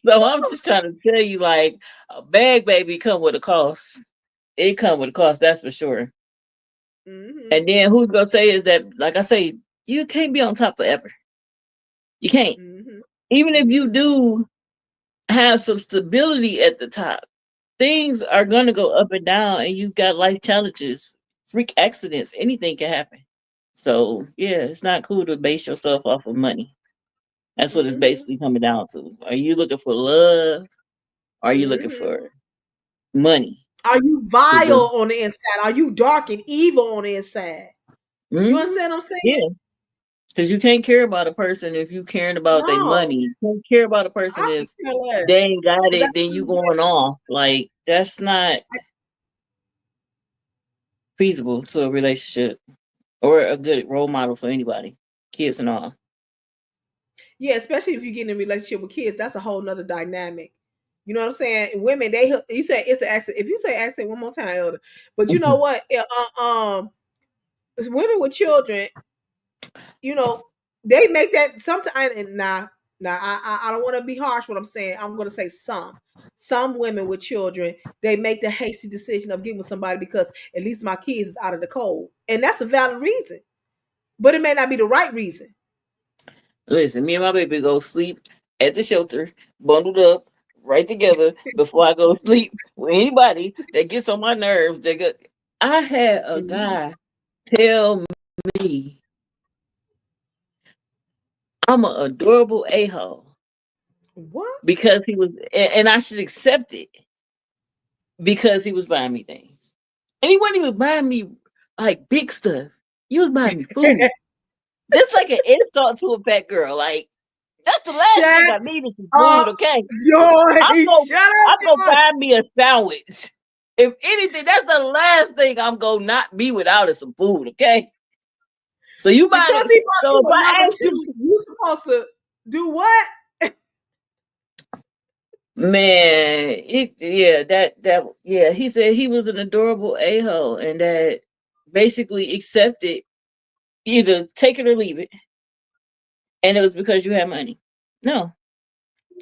B: So I'm just trying to tell you, like a bag baby come with a cost. It come with a cost, that's for sure.
A: Mm-hmm.
B: And then who's gonna say is that, like I say, you can't be on top forever. You can't.
A: Mm-hmm.
B: Even if you
A: Mm-hmm.
B: do have some stability at the top, things are gonna go up and down, and you've got life challenges, freak accidents, anything can happen. So yeah, it's not cool to base yourself off of money. That's what it's
A: Mm-hmm.
B: basically coming down to. Are you looking for love? Or are you looking
A: Mm-hmm.
B: for money?
A: Are you vile on the inside? Are you dark and evil on the inside? You
B: Mm-hmm.
A: understand what I'm saying?
B: Yeah, because you can't care about a person if you caring about their
A: No,
B: money. You can't care about a person
A: I
B: if
A: could care less.
B: they ain't got
A: 'Cause I
B: it. Then you
A: feel
B: going
A: good.
B: off like that's not feasible to a relationship or a good role model for anybody, kids and all.
A: Yeah, especially if you get in a relationship with kids, that's a whole nother dynamic. You know what I'm saying? Women, you said it's the accent. If you say accent one more time, Elder, but you know what? It's women with children, you know, they make that sometimes. And now, I don't want to be harsh. What I'm saying, I'm going to say some women with children, they make the hasty decision of getting with somebody because at least my kids is out of the cold, and that's a valid reason, but it may not be the right reason.
B: Listen, me and my baby go sleep at the shelter, bundled up, right together before I go to sleep with anybody that gets on my nerves. I had a
A: Mhm.
B: guy tell me I'm an adorable a-hole
A: What?
B: because he was, and I should accept it because he was buying me things. And he wasn't even buying me like big stuff. He was buying me food. That's like an insult to a fat girl. Like, that's the last thing
A: Shut
B: I need is some
A: up,
B: food, okay?
A: Joy.
B: I'm gonna
A: Shut up,
B: I'm gonna
A: Joy.
B: buy me a sandwich. If anything, that's the last thing I'm gonna not be without is some food, okay? So you might
A: Because he bought
B: so
A: you
B: if
A: a
B: I
A: number
B: ask you,
A: two, you supposed to do what?
B: man, he said he was an adorable a-hole and that basically accepted either take it or leave it. And it was because you had money. No.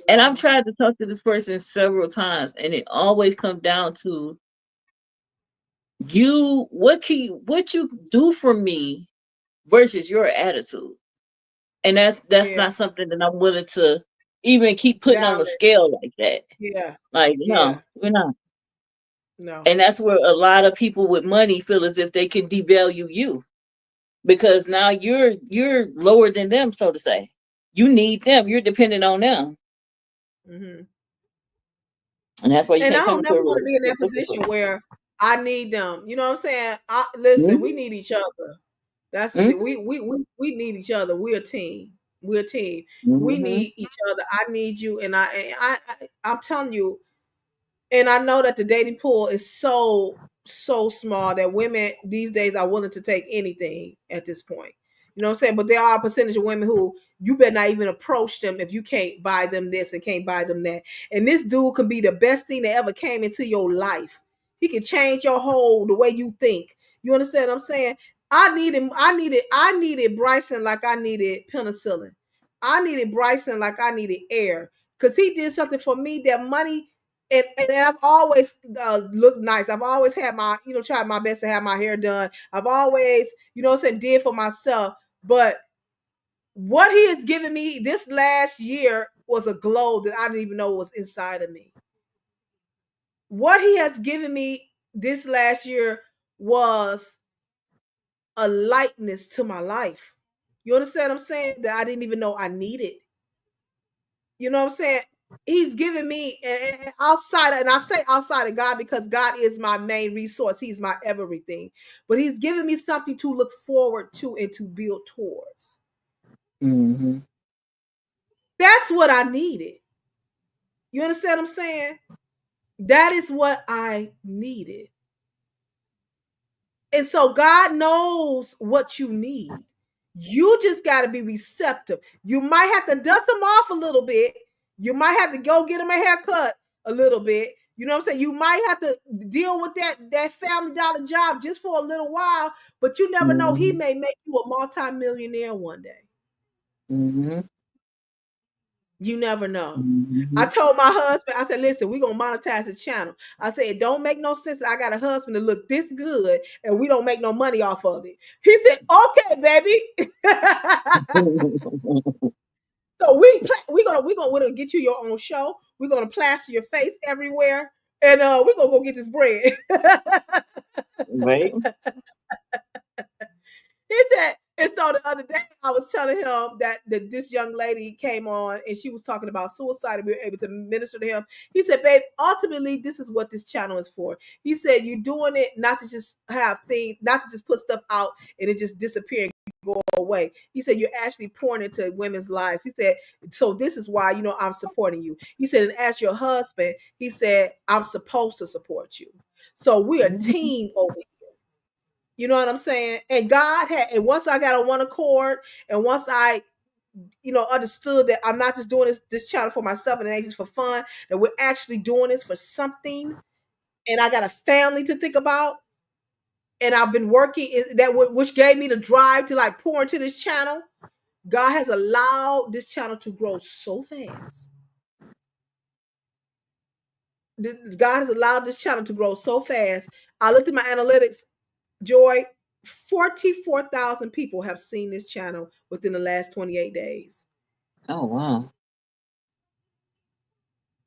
B: And I've
A: No.
B: tried to talk to this person several times, and it always comes down to what you do for me versus your attitude. And that's
A: Yeah.
B: not something that I'm willing to even keep putting on the
A: Valid.
B: scale like that.
A: Yeah.
B: Like,
A: Yeah.
B: no, we're not.
A: No.
B: And that's where a lot of people with money feel as if they can devalue you. because now you're lower than them, so to say. You need them. You're dependent on them,
A: Mhm.
B: and that's why you
A: And I
B: can't come
A: don't
B: into
A: never
B: a
A: want to be in that
B: relationship
A: position
B: looking
A: where I need them. You know what I'm saying? Listen, we
B: for.
A: need each other. That's
B: Mhm,
A: we need each other. We're a team. We're a team. We
B: mhm,
A: need each other. I need you, and I'm telling you, and I know that the dating pool is so small that women these days are willing to take anything at this point. You know what I'm saying? But there are a percentage of women who you better not even approach them if you can't buy them this and can't buy them that. And this dude can be the best thing that ever came into your life. He can change your whole the way you think. You understand what I'm saying? I needed Bryson like I needed penicillin. I needed Bryson like I needed air. Because he did something for me that money and I've always looked nice. I've always had my, tried my best to have my hair done. I've always, did for myself. But what he has given me this last year was a glow that I didn't even know was inside of me. What he has given me this last year was a lightness to my life. You understand what I'm saying? That I didn't even know I needed. You know what I'm saying? He's given me outside, and I say outside of God because God is my main resource. He's my everything. But he's given me something to look forward to and to build towards.
B: mhm.
A: That's what I needed. You understand what I'm saying? That is what I needed. And so God knows what you need. You just got to be receptive. You might have to dust them off a little bit. You might have to go get them a haircut a little bit. You know what I'm saying? You might have to deal with that Family Dollar job just for a little while, but you never know. He
B: Mhm,
A: may make you a multi-millionaire one day.
B: mhm,
A: You never know. I
B: mhm.
A: told my husband, I said, listen, we're going to monetize this channel. I said, it don't make no sense that I got a husband to look this good and we don't make no money off of it. He said, okay, baby. So we're gonna get you your own show. We're gonna plaster your face everywhere, and we're gonna go get this bread.
B: Right?
A: He said, and so the other day I was telling him that this young lady came on and she was talking about suicide and we were able to minister to him. He said, babe, ultimately this is what this channel is for. He said, you're doing it not to just have things, not to just put stuff out and it just disappear and go away. He said, you're actually pouring into women's lives. He said, so this is why, I'm supporting you. He said, and as your husband, he said, I'm supposed to support you. So we're a
B: Mhm,
A: team over here. You know what I'm saying? And and once I got on one accord, and once I, understood that I'm not just doing this channel for myself and it ain't just for fun, that we're actually doing this for something, and I got a family to think about, and I've been working which gave me the drive to like pour into this channel. God has allowed this channel to grow so fast. God has allowed this channel to grow so fast. I looked at my analytics. Joy, 44,000 people have seen this channel within the last 28 days.
B: Oh wow.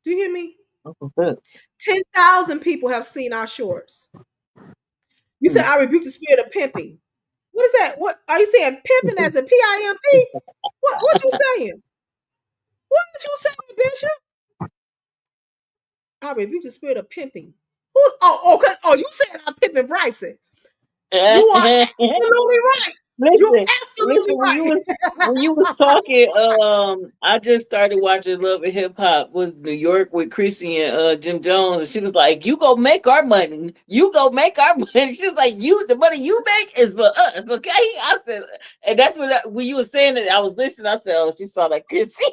A: Do you hear me?
B: That's good.
A: 10,000 people have seen our shorts. You said
B: Mm.
A: I rebuke the spirit of pimping. What is that? What are you saying? Pimping as a P-I-M-P? What you saying? What you saying, Bishop? I rebuke the spirit of pimping. Who? Oh, okay. Oh, you saying I'm pimping Bryson? You are absolutely right. You're
B: Listen,
A: absolutely
B: when
A: right.
B: you was talking, I just started watching Love and Hip Hop with New York with Chrissy and Jim Jones, and she was like, "You go make our money. You go make our money." She was like, "You, the money you make is for us, okay?" I said, and that's when you were saying it. I was listening. I said, "Oh, she saw like Chrissy."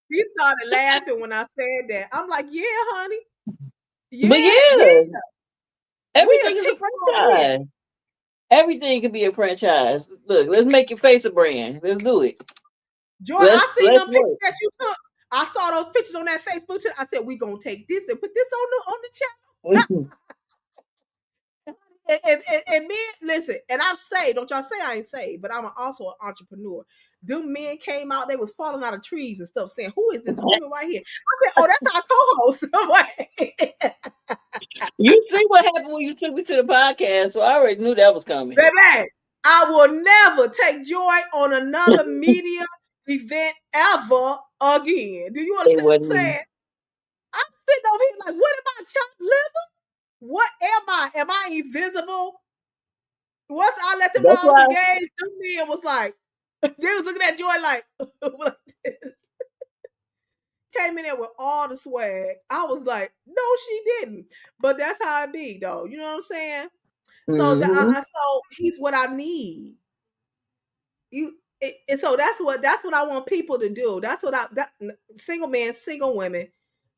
A: He started laughing when I said that. I'm like, yeah, honey.
B: But
A: Yeah, yeah.
B: yeah,
A: We a
B: everything is a
A: team over here.
B: franchise. Everything can be a franchise. Look, let's make your face a brand. Let's do it.
A: Joy, I seen
B: Let's
A: them pictures
B: work.
A: that you took. I saw those pictures on that Facebook. I said, we gonna take this and put this on the chat. And men, listen, and I'm saved. Don't y'all say I ain't saved, but I'm also an entrepreneur. Them men came out, they was falling out of trees and stuff, saying, who is this woman right here? I said, oh, that's our co-host. I'm like,
B: You see what happened when you took me to the podcast, so I already knew that was coming.
A: baby, I will never take joy on another media event ever again. Do you
B: It
A: understand what I'm
B: wasn't me.
A: saying? I'm sitting over here like, what am I, chopped liver? What am I? Am I invisible? Once I let them know
B: That's
A: I was
B: why.
A: engaged, them men was like, they was looking at Joy like, like this. Came in there with all the swag. I was like, no, she didn't. But that's how it be, though. You know what I'm saying? So
B: Mm-hmm.
A: so he's what I need. And so that's what I want people to do. That's what single men, single women.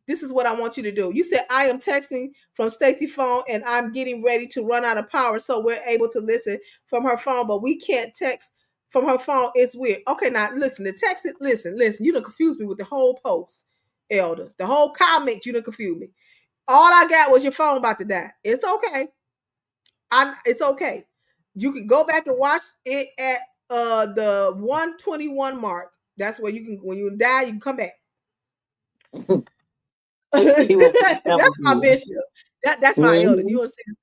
A: This is what I want you to do. You said I am texting from Stacy phone and I'm getting ready to run out of power, so we're able to listen from her phone, but we can't text from her phone. It's weird. Okay, now listen. The text it. Listen. You done confused me with the whole post, Elder. The whole comment. You done confused me. All I got was your phone about to die. It's okay. It's okay. You can go back and watch it at the 121 mark. That's where you can, when you die, you can come back.
B: He will put
A: That's my
B: you.
A: bishop. That's my elder. Do
B: Mm-hmm.
A: you understand?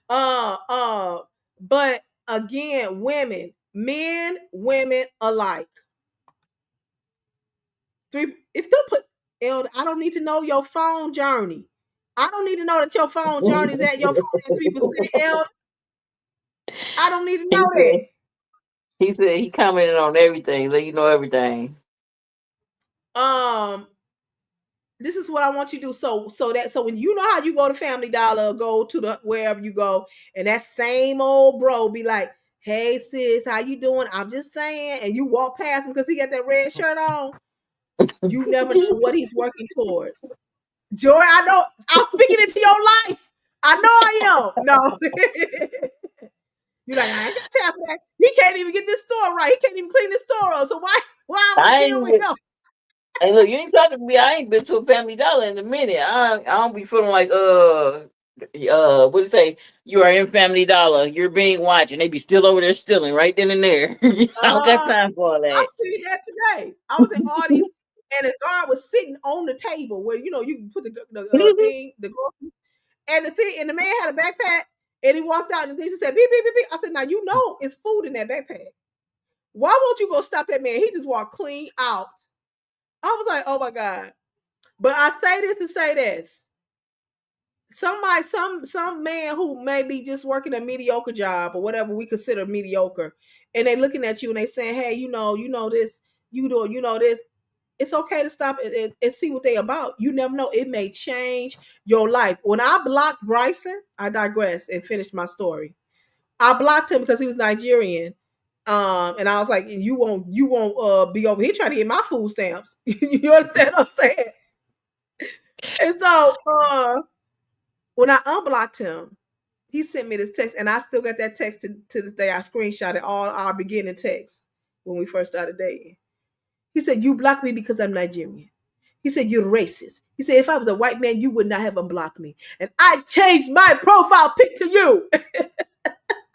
A: Uh but again, women, men, women alike. Three, if they put elder, I don't need to know your phone journey. I don't need to know that your phone journey is at your phone at 3%, elder. I don't need to
B: he
A: know that.
B: said. He said he commented on everything. Let you know everything.
A: Um, this is what I want you to do. So when you know how you go to Family Dollar, go to the wherever you go, and that same old bro be like, "Hey sis, how you doing? I'm just saying," and you walk past him because he got that red shirt on. You never know what he's working towards. Joy, I know. I'm speaking into your life. I know I am. No. You're like, I ain't got time for that. He can't even get this store right. He can't even clean this store up. So why I want to
B: I
A: deal
B: ain't.
A: with him?
B: Hey, look, you ain't talking to me. I ain't been to a Family Dollar in a minute. I don't be feeling like what do you say? You are in Family Dollar. You're being watched, and they be still over there stealing right then and there. I don't got
A: Uh,
B: time for all
A: I
B: that.
A: seen that today. I was in Artie's, and the guard was sitting on the table where you can put the thing, the groceries, and the thing, and the man had a backpack, and he walked out, and the thing said beep beep beep beep. I said, now you know it's food in that backpack. Why won't you go stop that man? He just walked clean out. I was like, oh my god. But I say this to say this. Somebody, some man who may be just working a mediocre job or whatever we consider mediocre, and they looking at you and they saying, hey, you know this, you know this. It's okay to stop and see what they about. You never know. It may change your life. When I blocked Bryson, I digress and finished my story. I blocked him because he was Nigerian. And I was like, you won't be over here trying to get my food stamps. You understand what I'm saying? And so when I unblocked him, he sent me this text, and I still got that text to this day. I screenshotted all our beginning texts when we first started dating. He said, you blocked me because I'm Nigerian. He said, you're racist. He said, if I was a white man, you would not have unblocked me. And I changed my profile pic to you.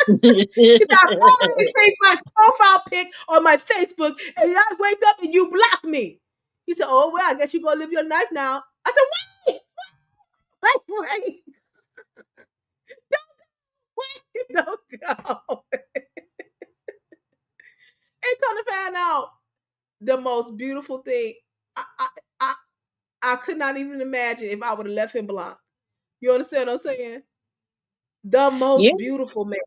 A: He said, I finally changed my profile pic on my Facebook, and I wake up and you block me. He said, oh, well, I guess you going to live your life now. I said, wait. Don't go. And come to find out, the most beautiful thing, I, I, I, I could not even imagine if I would have left him blocked. You understand what I'm saying? The
B: Yeah,
A: most beautiful man.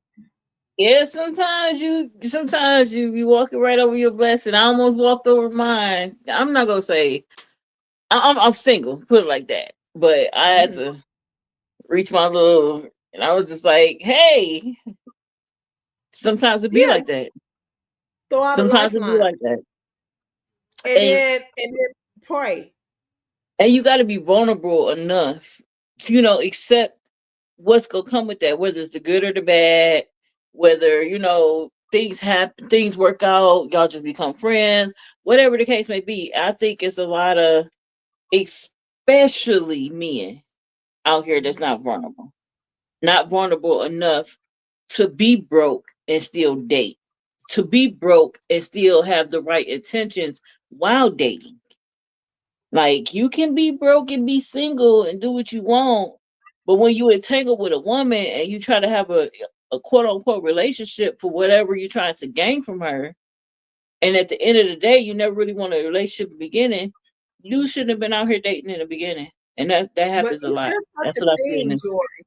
B: yeah. Sometimes you be walking right over your blessing. I almost walked over mine. I'm not gonna say I'm single. Put it like that. But I had
A: Mhm.
B: to reach my little, and I was just like, hey. Sometimes it be
A: Yeah,
B: like that.
A: throw out a
B: Sometimes it be
A: lifeline,
B: like that.
A: and
B: And
A: then pray.
B: and you got to be vulnerable enough to accept what's gonna come with that, whether it's the good or the bad, whether things happen, things work out, y'all just become friends, whatever the case may be. I think it's a lot of, especially men out here, that's
A: Mhm.
B: not vulnerable enough to be broke and still date, to be broke and still have the right intentions while dating. Like, you can be broke and be single and do what you want, but when you entangle with a woman and you try to have a quote unquote relationship for whatever you're trying to gain from her. And at the end of the day, you never really want a relationship in the beginning. You shouldn't have been out here dating in the beginning. And that
A: But
B: happens a
A: is
B: lot.
A: there such
B: That's
A: a
B: what I see in
A: thing,
B: this.
A: Jordan?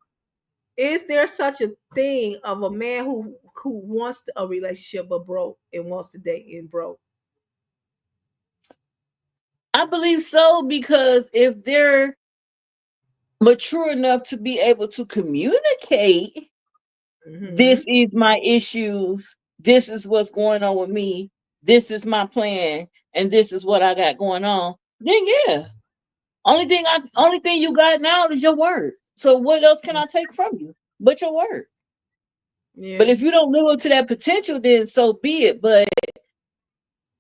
A: Is there such a thing of a man who wants a relationship but broke and wants to date and broke?
B: I believe so, because if they're mature enough to be able to communicate, this
A: Hmm.
B: is my issues, this is what's going on with me, this is my plan, and this is what I got going on, then yeah. Only thing you got now is your word. So what else can I take from you but your word? But
A: Yeah.
B: if you don't live up to that potential, then so be it. But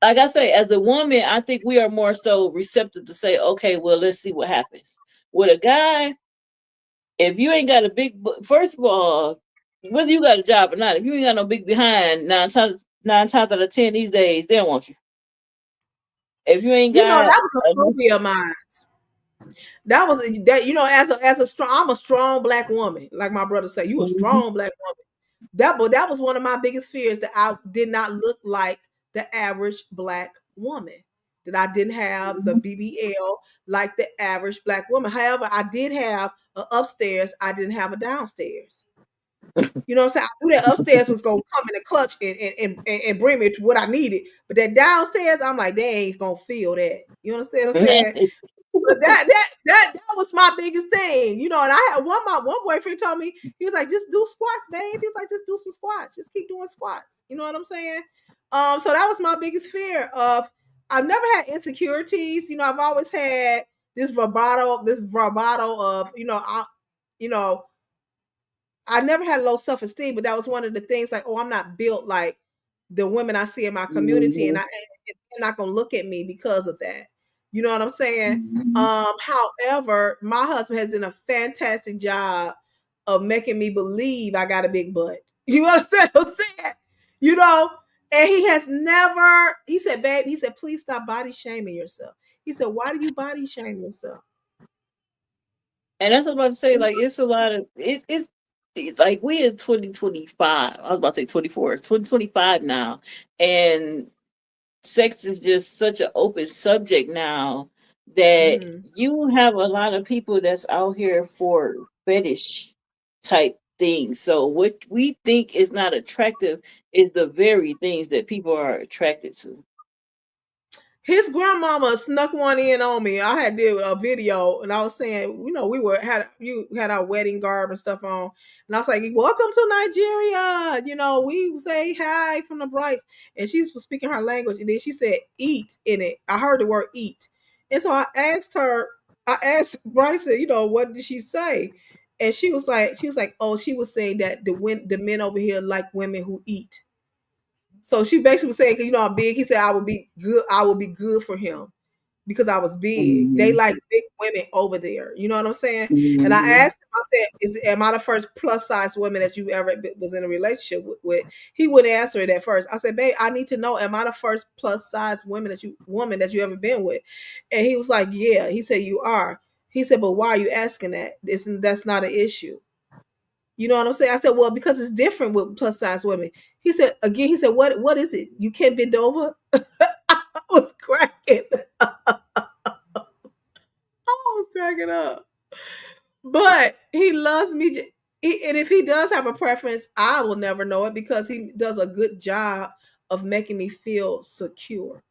B: like I say, as a woman, I think we are more so receptive to say, okay, well, let's see what happens. With a guy, if you ain't got a first of all, whether you got a job or not, if you ain't got no big behind, nine times out of 10 these days, they don't want you. If you ain't
A: You know,
B: got
A: that was a phobia of mine. That was that, as a strong, I'm a strong black woman. Like my brother said, you a
B: Mhm.
A: strong black woman. That was one of my biggest fears, that I did not look like the average black woman. That I didn't have the BBL like the average black woman. However, I did have a upstairs, I didn't have a downstairs. You know what I'm saying? I knew that upstairs was gonna come in the clutch and bring me to what I needed. But that downstairs, I'm like, they ain't gonna feel that. You understand what I'm saying? But that was my biggest thing, And I had one boyfriend told me, he was like, just do squats, babe. He was like, just do some squats, just keep doing squats. You know what I'm saying? So that was my biggest fear of. I've never had insecurities. I've always had this vibrato of, you know, I never had low self esteem, but that was one of the things, like, oh, I'm not built like the women I see in my community, and
B: Mhm.
A: they're not gonna look at me because of that. You know what I'm saying?
B: Mhm.
A: However, my husband has done a fantastic job of making me believe I got a big butt. You understand what I'm saying? You know, and he has never. He said, "Babe," he said, "please stop body shaming yourself." He said, "Why do you body shame yourself?"
B: And that's what I'm about to say. Like, it's a lot of it's like we in 2025. I was about to say 24, 2025 now. And sex is just such an open subject now that
A: Mm-hmm.
B: you have a lot of people that's out here for fetish type things. So what we think is not attractive is the very things that people are attracted to.
A: His grandmama snuck one in on me. I had did a video and I was saying, you had our wedding garb and stuff on. And I was like, welcome to Nigeria. We say hi from the Brights. And she was speaking her language. And then she said eat in it. I heard the word eat. And so I asked Bryce, what did she say? And she was like, oh, she was saying that the men over here like women who eat. So she basically was saying, I'm big. He said I would be good. I would be good for him because I was big. They
B: Mhm.
A: like big women over there. You know what I'm saying? And I
B: Mhm.
A: asked him, I said, am I the first plus size woman that you ever was in a relationship with? He wouldn't answer it at first. I said, babe, I need to know, am I the first plus size woman that you ever been with? And he was like, yeah. He said, you are. He said, but why are you asking that? That's not an issue. You know what I'm saying? I said, well, because it's different with plus size women. He said, what is it? You can't bend over? I was cracking. I was cracking up. But he loves me. And if he does have a preference, I will never know it because he does a good job of making me feel secure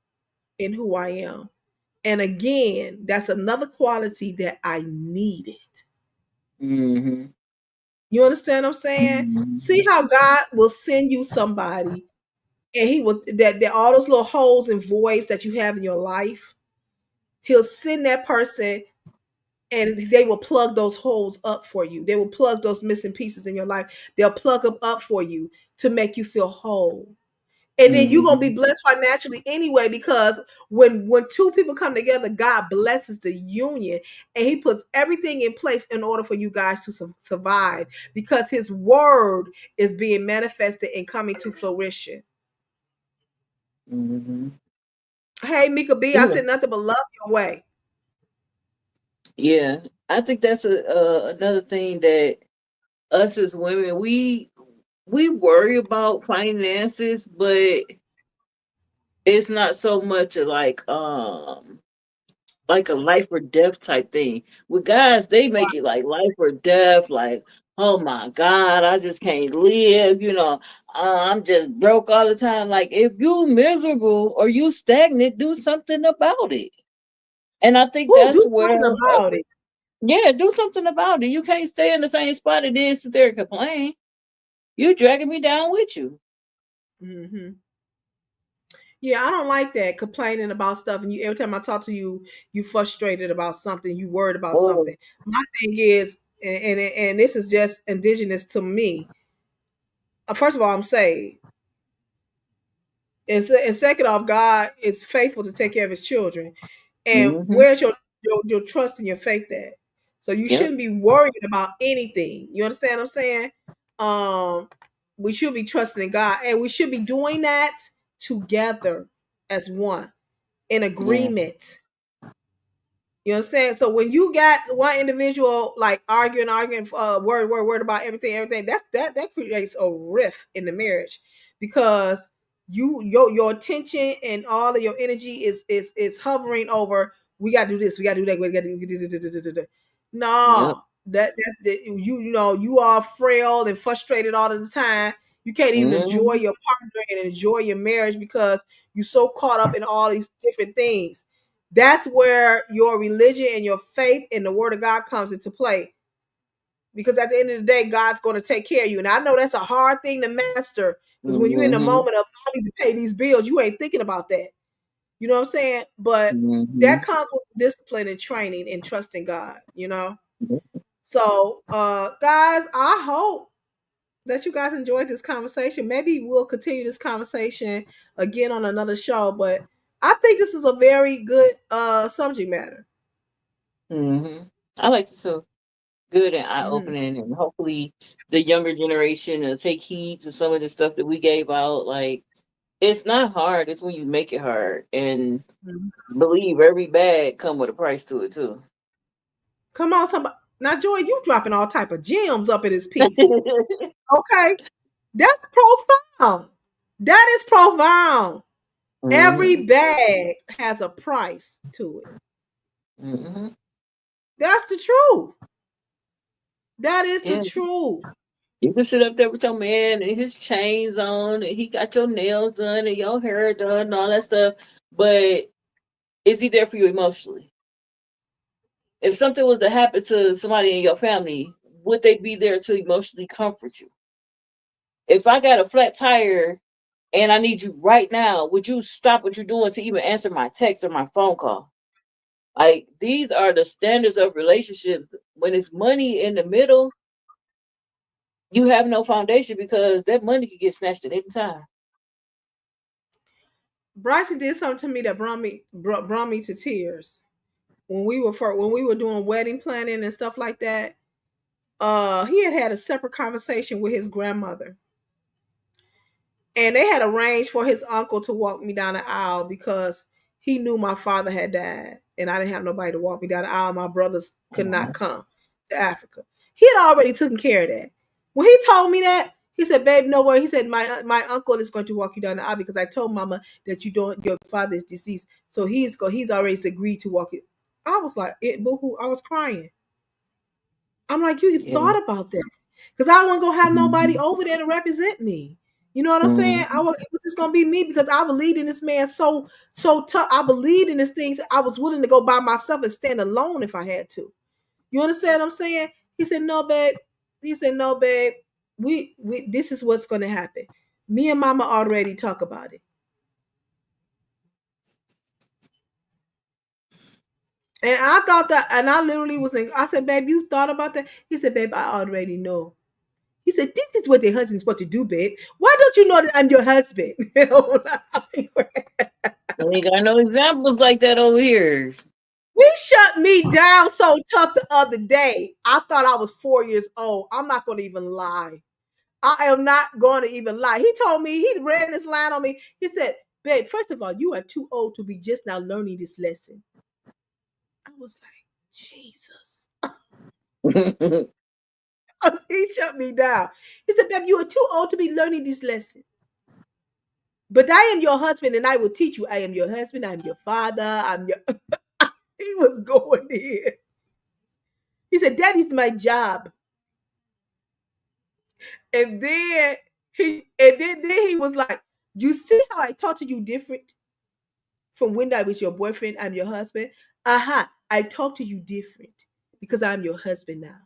A: in who I am. And again, that's another quality that I needed.
B: Mhm.
A: You understand what I'm saying? See
B: Mhm.
A: how God will send you somebody, and he will that all those little holes and voids that you have in your life, he'll send that person and they will plug those holes up for you. They will plug those missing pieces in your life. They'll plug them up for you to make you feel whole. And then you're gonna be
B: Mhm.
A: blessed financially anyway, because when two people come together, God blesses the union, and He puts everything in place in order for you guys to survive, because His word is being manifested and coming to fruition.
B: Mhm.
A: Hey, Mika B, I
B: Yeah.
A: said nothing but love your way.
B: Yeah. I think that's another thing that us as women, we worry about finances, but it's not so much like a life or death type thing. With guys, they make it like life or death, like, oh my God, I just can't live, I'm just broke all the time. Like, if you miserable or you stagnant, do something about it. And I think
A: Who do
B: that's where,
A: something about it?
B: yeah, do something about it. You can't stay in the same spot and then sit there and complain. You dragging me down with you.
A: Hmm. Yeah, I don't like that complaining about stuff, and you every time I talk to you, you frustrated about something, you worried about
B: Oh,
A: something. My thing is, and this is just indigenous to me. First of all, I'm saved, and second off, God is faithful to take care of His children. And
B: mm-hmm.
A: where's your trust and your faith at? So you
B: Yep.
A: shouldn't be worried about anything. You understand what I'm saying? Um, we should be trusting in God, and we should be doing that together as one in
B: Yeah.
A: agreement. You know what I'm saying? So when you got one individual like arguing, word about everything, that creates a rift in the marriage because your attention and all of your energy is hovering over. We gotta do this, we gotta do that, we gotta do this.
B: Yep.
A: No, that you are frail and frustrated all of the time. You can't even enjoy
B: Mm-hmm.
A: your partner and enjoy your marriage because you're so caught up in all these different things. That's where your religion and your faith in the word of God comes into play. Because at the end of the day, God's going to take care of you. And I know that's a hard thing to master because when you're in the
B: Mm-hmm.
A: moment of I need to pay these bills, you ain't thinking about that. You know what I'm saying? But
B: Mm-hmm.
A: that comes with discipline and training and trusting God. So guys, I hope that you guys enjoyed this conversation. Maybe we'll continue this conversation again on another show, but I think this is a very good subject matter.
B: Mm-hmm. I like it too. Good and eye
A: Mhm.
B: opening, and hopefully the younger generation will take heed to some of the stuff that we gave out. Like, it's not hard; it's when you make it hard. And
A: Mhm.
B: believe every bag come with a price to it too.
A: Come on, somebody. Now, Joy, you dropping all type of gems up in this piece. Okay, that's profound. That is profound.
B: Mm-hmm.
A: Every bag has a price to it.
B: Mm-hmm.
A: That's the truth. That is the
B: Yeah,
A: truth.
B: you can sit up there with your man and his chains on, and he got your nails done and your hair done and all that stuff. But is he there for you emotionally? If something was to happen to somebody in your family, would they be there to emotionally comfort you? If I got a flat tire and I need you right now, would you stop what you're doing to even answer my text or my phone call? Like, these are the standards of relationships. When it's money in the middle, you have no foundation because that money could get snatched at any time.
A: Bryson did something to me that brought me to tears when we were doing wedding planning and stuff like that. He had a separate conversation with his grandmother, and they had arranged for his uncle to walk me down the aisle because he knew my father had died and I didn't have nobody to walk me down the aisle. My brothers could not
B: Mhm.
A: come to Africa. He had already taken care of that. When he told me that, he said, "Babe, no worry." He said, "My uncle is going to walk you down the aisle because I told Mama that your father is deceased, so he's already agreed to walk you." I was like, boohoo! I was crying. I'm like, you
B: Yeah.
A: thought about that. Because I wasn't gonna have nobody
B: Mhm.
A: over there to represent me. You know what I'm saying?
B: Mhm.
A: It was just gonna be me because I believed in this man so tough. I believed in this thing. I was willing to go by myself and stand alone if I had to. You understand what I'm saying? He said, "No, babe." He said, "No, babe. We this is what's gonna happen. Me and Mama already talk about it." And I thought that, and I literally was in. I said, "Babe, you thought about that?" He said, "Babe, I already know." He said, "This is what the husband's supposed to do, babe. Why don't you know that I'm your husband?"
B: We ain't got no examples like that over here.
A: He shut me down so tough the other day. I thought I was 4 years old. I'm not going to even lie. I am not going to even lie. He told me, he ran this line on me. He said, "Babe, first of all, you are too old to be just now learning this lesson." I was like, Jesus. He shut me down. He said, babe, you are too old to be learning this lesson. But I am your husband and I will teach you. I am your husband. I'm your father. I'm your. He was going in. He said, that is my job. And then then he was like, you see how I talk to you different from when I was your boyfriend, I'm your husband? Aha, I talk to you different because I'm your husband now.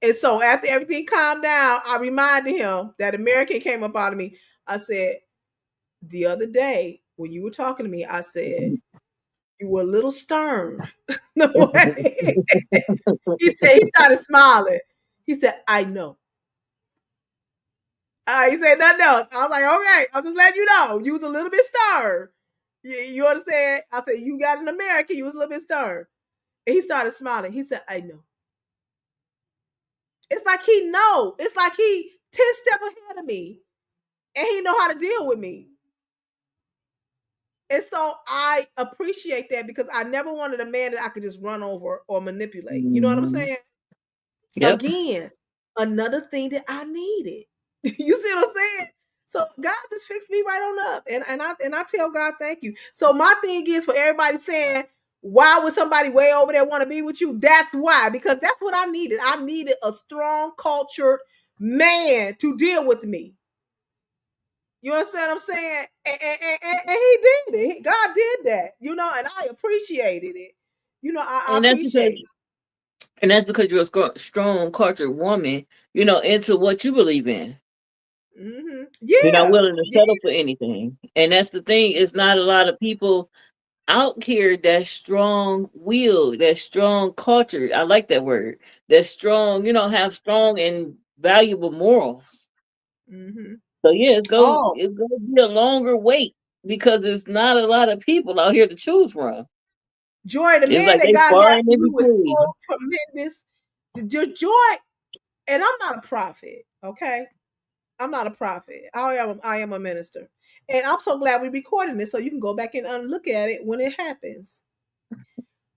A: And so after everything calmed down, I reminded him that American came up out of me. I said, the other day when you were talking to me, I said, you were a little stern. The way he said, he started smiling. He said, I know. He said nothing else. I was like, okay, I'm just letting you know. You was a little bit stern. You understand? I said, you got an American, you was a little bit stern. And he started smiling. He said, I know. It's like he know. It's like he 10 steps ahead of me. And he know how to deal with me. And so I appreciate that because I never wanted a man that I could just run over or manipulate. You know what I'm saying?
B: Yep.
A: Again, another thing that I needed. You see what I'm saying? So God just fixed me right on up. And I tell God thank you. So my thing is for everybody saying, why would somebody way over there want to be with you? That's why, because that's what I needed. I needed a strong, cultured man to deal with me. You understand what I'm saying? And he did it. God did that, you know, and I appreciated it. You know, I
B: And that's because
A: appreciate
B: you're a strong cultured woman, into what you believe in.
A: it.
B: You're not
A: Yeah.
B: willing to settle for anything. And that's the thing. It's not a lot of people out here that's strong willed, that's strong culture. I like that word. That's strong, have strong and valuable morals.
A: Mm-hmm.
B: So yeah,
A: Oh,
B: it's gonna be a longer wait because it's not a lot of people out here to choose from.
A: Joy, the
B: It's
A: man
B: like
A: that
B: they
A: God
B: far
A: has
B: and
A: for
B: in
A: you is
B: between.
A: so tremendous. Your joy, and I'm not a prophet, okay? I'm not a prophet. I am a minister. And I'm so glad we're recording this so you can go back and look at it when it happens.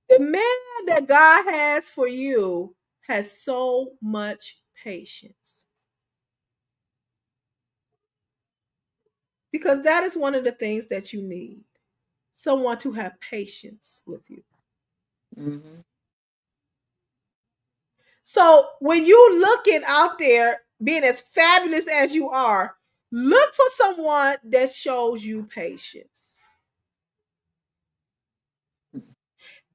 A: The man that God has for you has so much patience. Because that is one of the things that you need. Someone to have patience with you.
B: Mm-hmm.
A: So when you looking out there, being as fabulous as you are, look for someone that shows you patience. Every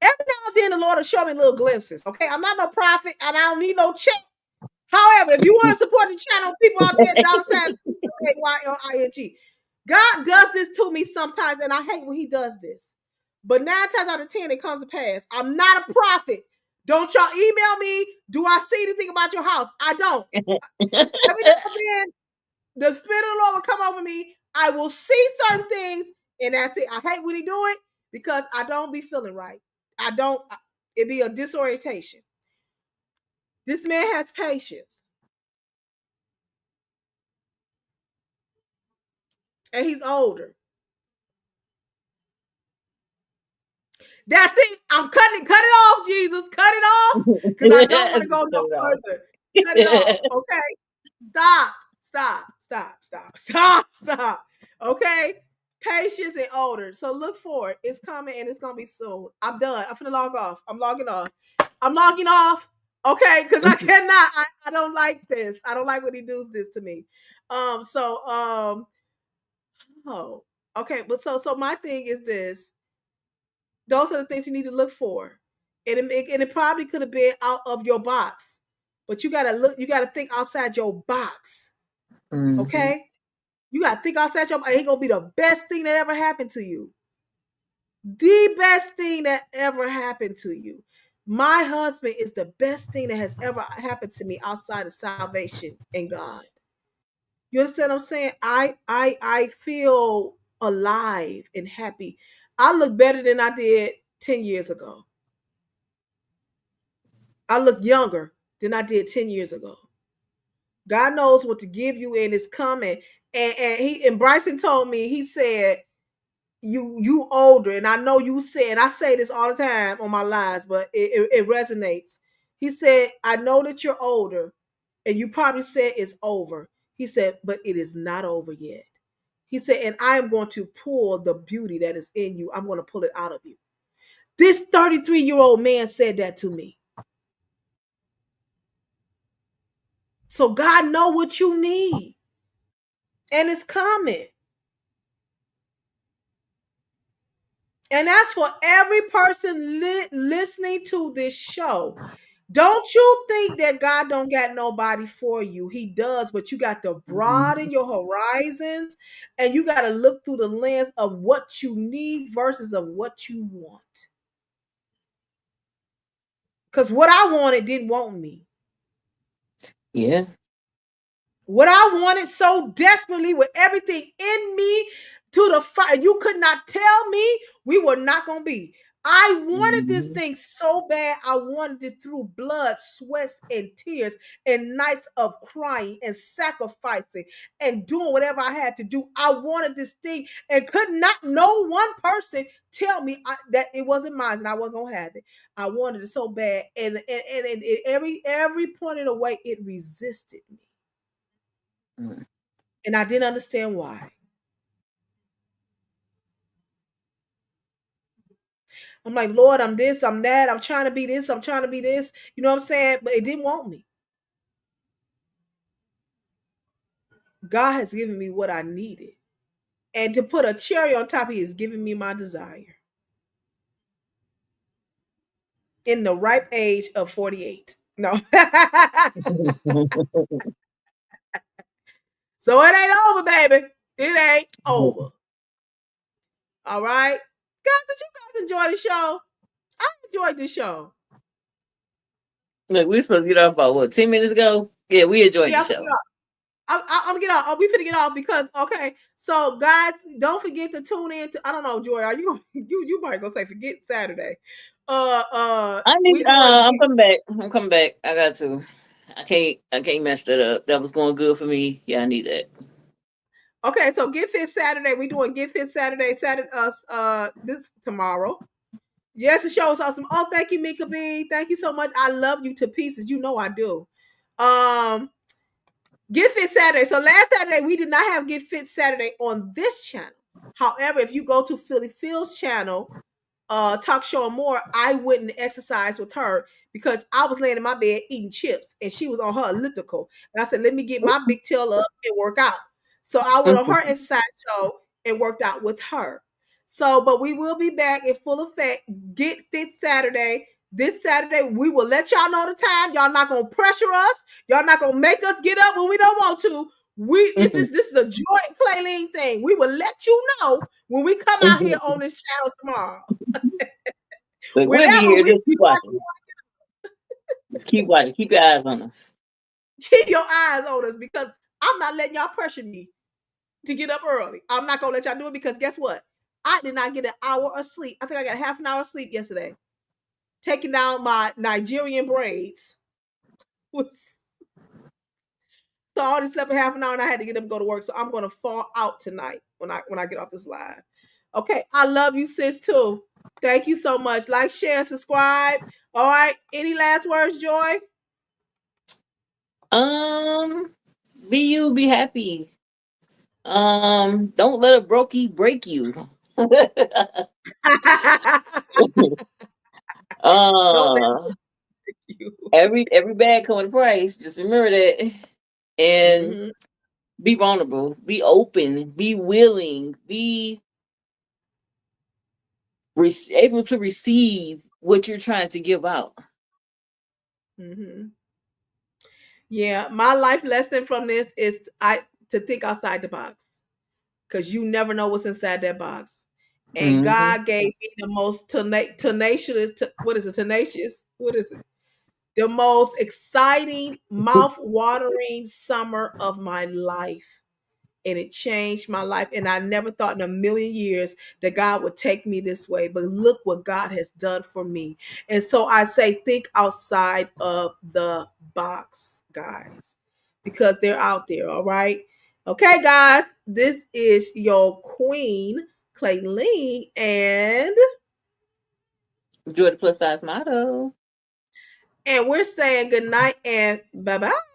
A: now and then, the Lord will show me little glimpses. Okay, I'm not no prophet, and I don't need no check. However, if you want to support the channel, people out there, $signs CAYLING. God does this to me sometimes, and I hate when He does this. But 9 times out of 10, it comes to pass. I'm not a prophet. Don't y'all email me. Do I see anything about your house? I don't. Every now and then, the Spirit of the Lord will come over me. I will see certain things, and that's it. I hate when He do it because I don't be feeling right. I don't. It be a disorientation. This man has patience. And he's older. That's it. I'm cutting it. Cut it off, Jesus. Cut it off. Because I don't want to go no further. Cut it off. Okay. Stop. Stop. Stop. Stop. Stop. Stop. Okay. Patience and older. So look for it. It's coming and it's gonna be soon. I'm done. I'm gonna log off. I'm logging off. I'm logging off. Okay, because I cannot. I don't like this. I don't like when he does this to me. Oh, okay. But so my thing is this. Those are the things you need to look for. And it probably could have been out of your box. But you gotta look, you gotta think outside your box.
B: Mm-hmm.
A: Okay? You gotta think outside your box. It ain't gonna be the best thing that ever happened to you. The best thing that ever happened to you. My husband is the best thing that has ever happened to me outside of salvation and God. You understand what I'm saying? I feel alive and happy. I look better than I did 10 years ago. I look younger than I did 10 years ago. God knows what to give you, and it's coming. And Bryson told me, he said, you older, and I know you said, I say this all the time on my lives, but it resonates. He said, I know that you're older, and you probably said it's over. He said, but it is not over yet. He said, and I am going to pull the beauty that is in you. I'm going to pull it out of you. This 33-year-old man said that to me. So God know what you need. And it's coming. And that's for every person listening to this show. Don't you think that God don't got nobody for you? He does, but you got to broaden your horizons, and you got to look through the lens of what you need versus of what you want. Because what I wanted didn't want me.
B: Yeah.
A: What I wanted so desperately with everything in me to the fire, you could not tell me we were not going to be. I wanted this thing so bad. I wanted it through blood, sweat, and tears, and nights of crying and sacrificing and doing whatever I had to do. I wanted this thing and could not no one person tell me that it wasn't mine and I wasn't going to have it. I wanted it so bad. And every point of the way, it resisted me. And I didn't understand why. I'm like, Lord, I'm this, I'm that. I'm trying to be this, I'm trying to be this. You know what I'm saying? But it didn't want me. God has given me what I needed. And to put a cherry on top, He has given me my desire. In the ripe age of 48. No. So it ain't over, baby. It ain't over. All right. Guys, did you guys enjoy the show? I enjoyed this show.
B: Look, we were supposed to get off about what, 10 minutes ago? Yeah, we enjoyed the show.
A: I'm gonna get off. We finna get off because okay. So guys, don't forget to tune in to. I don't know, Joy. Are you you might go say forget Saturday?
B: I'm coming back. I'm coming back. I got to. I can't mess that up. That was going good for me. Yeah, I need that.
A: Okay, so Get Fit Saturday. We doing Get Fit Saturday. This tomorrow. Yes, the show is awesome. Oh, thank you, Mika B. Thank you so much. I love you to pieces. You know I do. Get Fit Saturday. So last Saturday, we did not have Get Fit Saturday on this channel. However, if you go to Philly Phil's channel, Talk Show and More, I went and exercised with her because I was laying in my bed eating chips and she was on her elliptical. And I said, let me get my big tail up and work out. So I went on her exercise show and worked out with her. So, but we will be back in full effect. Get Fit Saturday. This Saturday, we will let y'all know the time. Y'all not gonna pressure us. Y'all not gonna make us get up when we don't want to. This is a joint Clayleen thing. We will let you know when we come out here on this channel tomorrow.
B: We'll be here. Just keep watching. Keep watching. Keep your eyes on us.
A: Keep your eyes on us because I'm not letting y'all pressure me to get up early. I'm not gonna let y'all do it because guess what? I did not get an hour of sleep. I think I got half an hour of sleep yesterday. Taking down my Nigerian braids. So I already slept for half an hour and I had to get up and go to work. So I'm gonna fall out tonight when I get off this live. Okay, I love you, sis, too. Thank you so much. Like, share, subscribe. All right. Any last words, Joy?
B: Be you, be happy. Don't let a brokey break you. Every bag comes with a price. Just remember that. And be vulnerable, be open, be willing, be able to receive what you're trying to give out.
A: Yeah, my life lesson from this is to think outside the box because you never know what's inside that box. And God gave me the most tenacious. What is it? Tenacious. What is it? The most exciting, mouth-watering summer of my life. And it changed my life. And I never thought in a million years that God would take me this way. But look what God has done for me. And so I say, think outside of the box, guys, because they're out there. All right. Okay, guys, this is your queen, Clayleen, and
B: Joy the Plus Size Motto.
A: And we're saying good night and bye bye.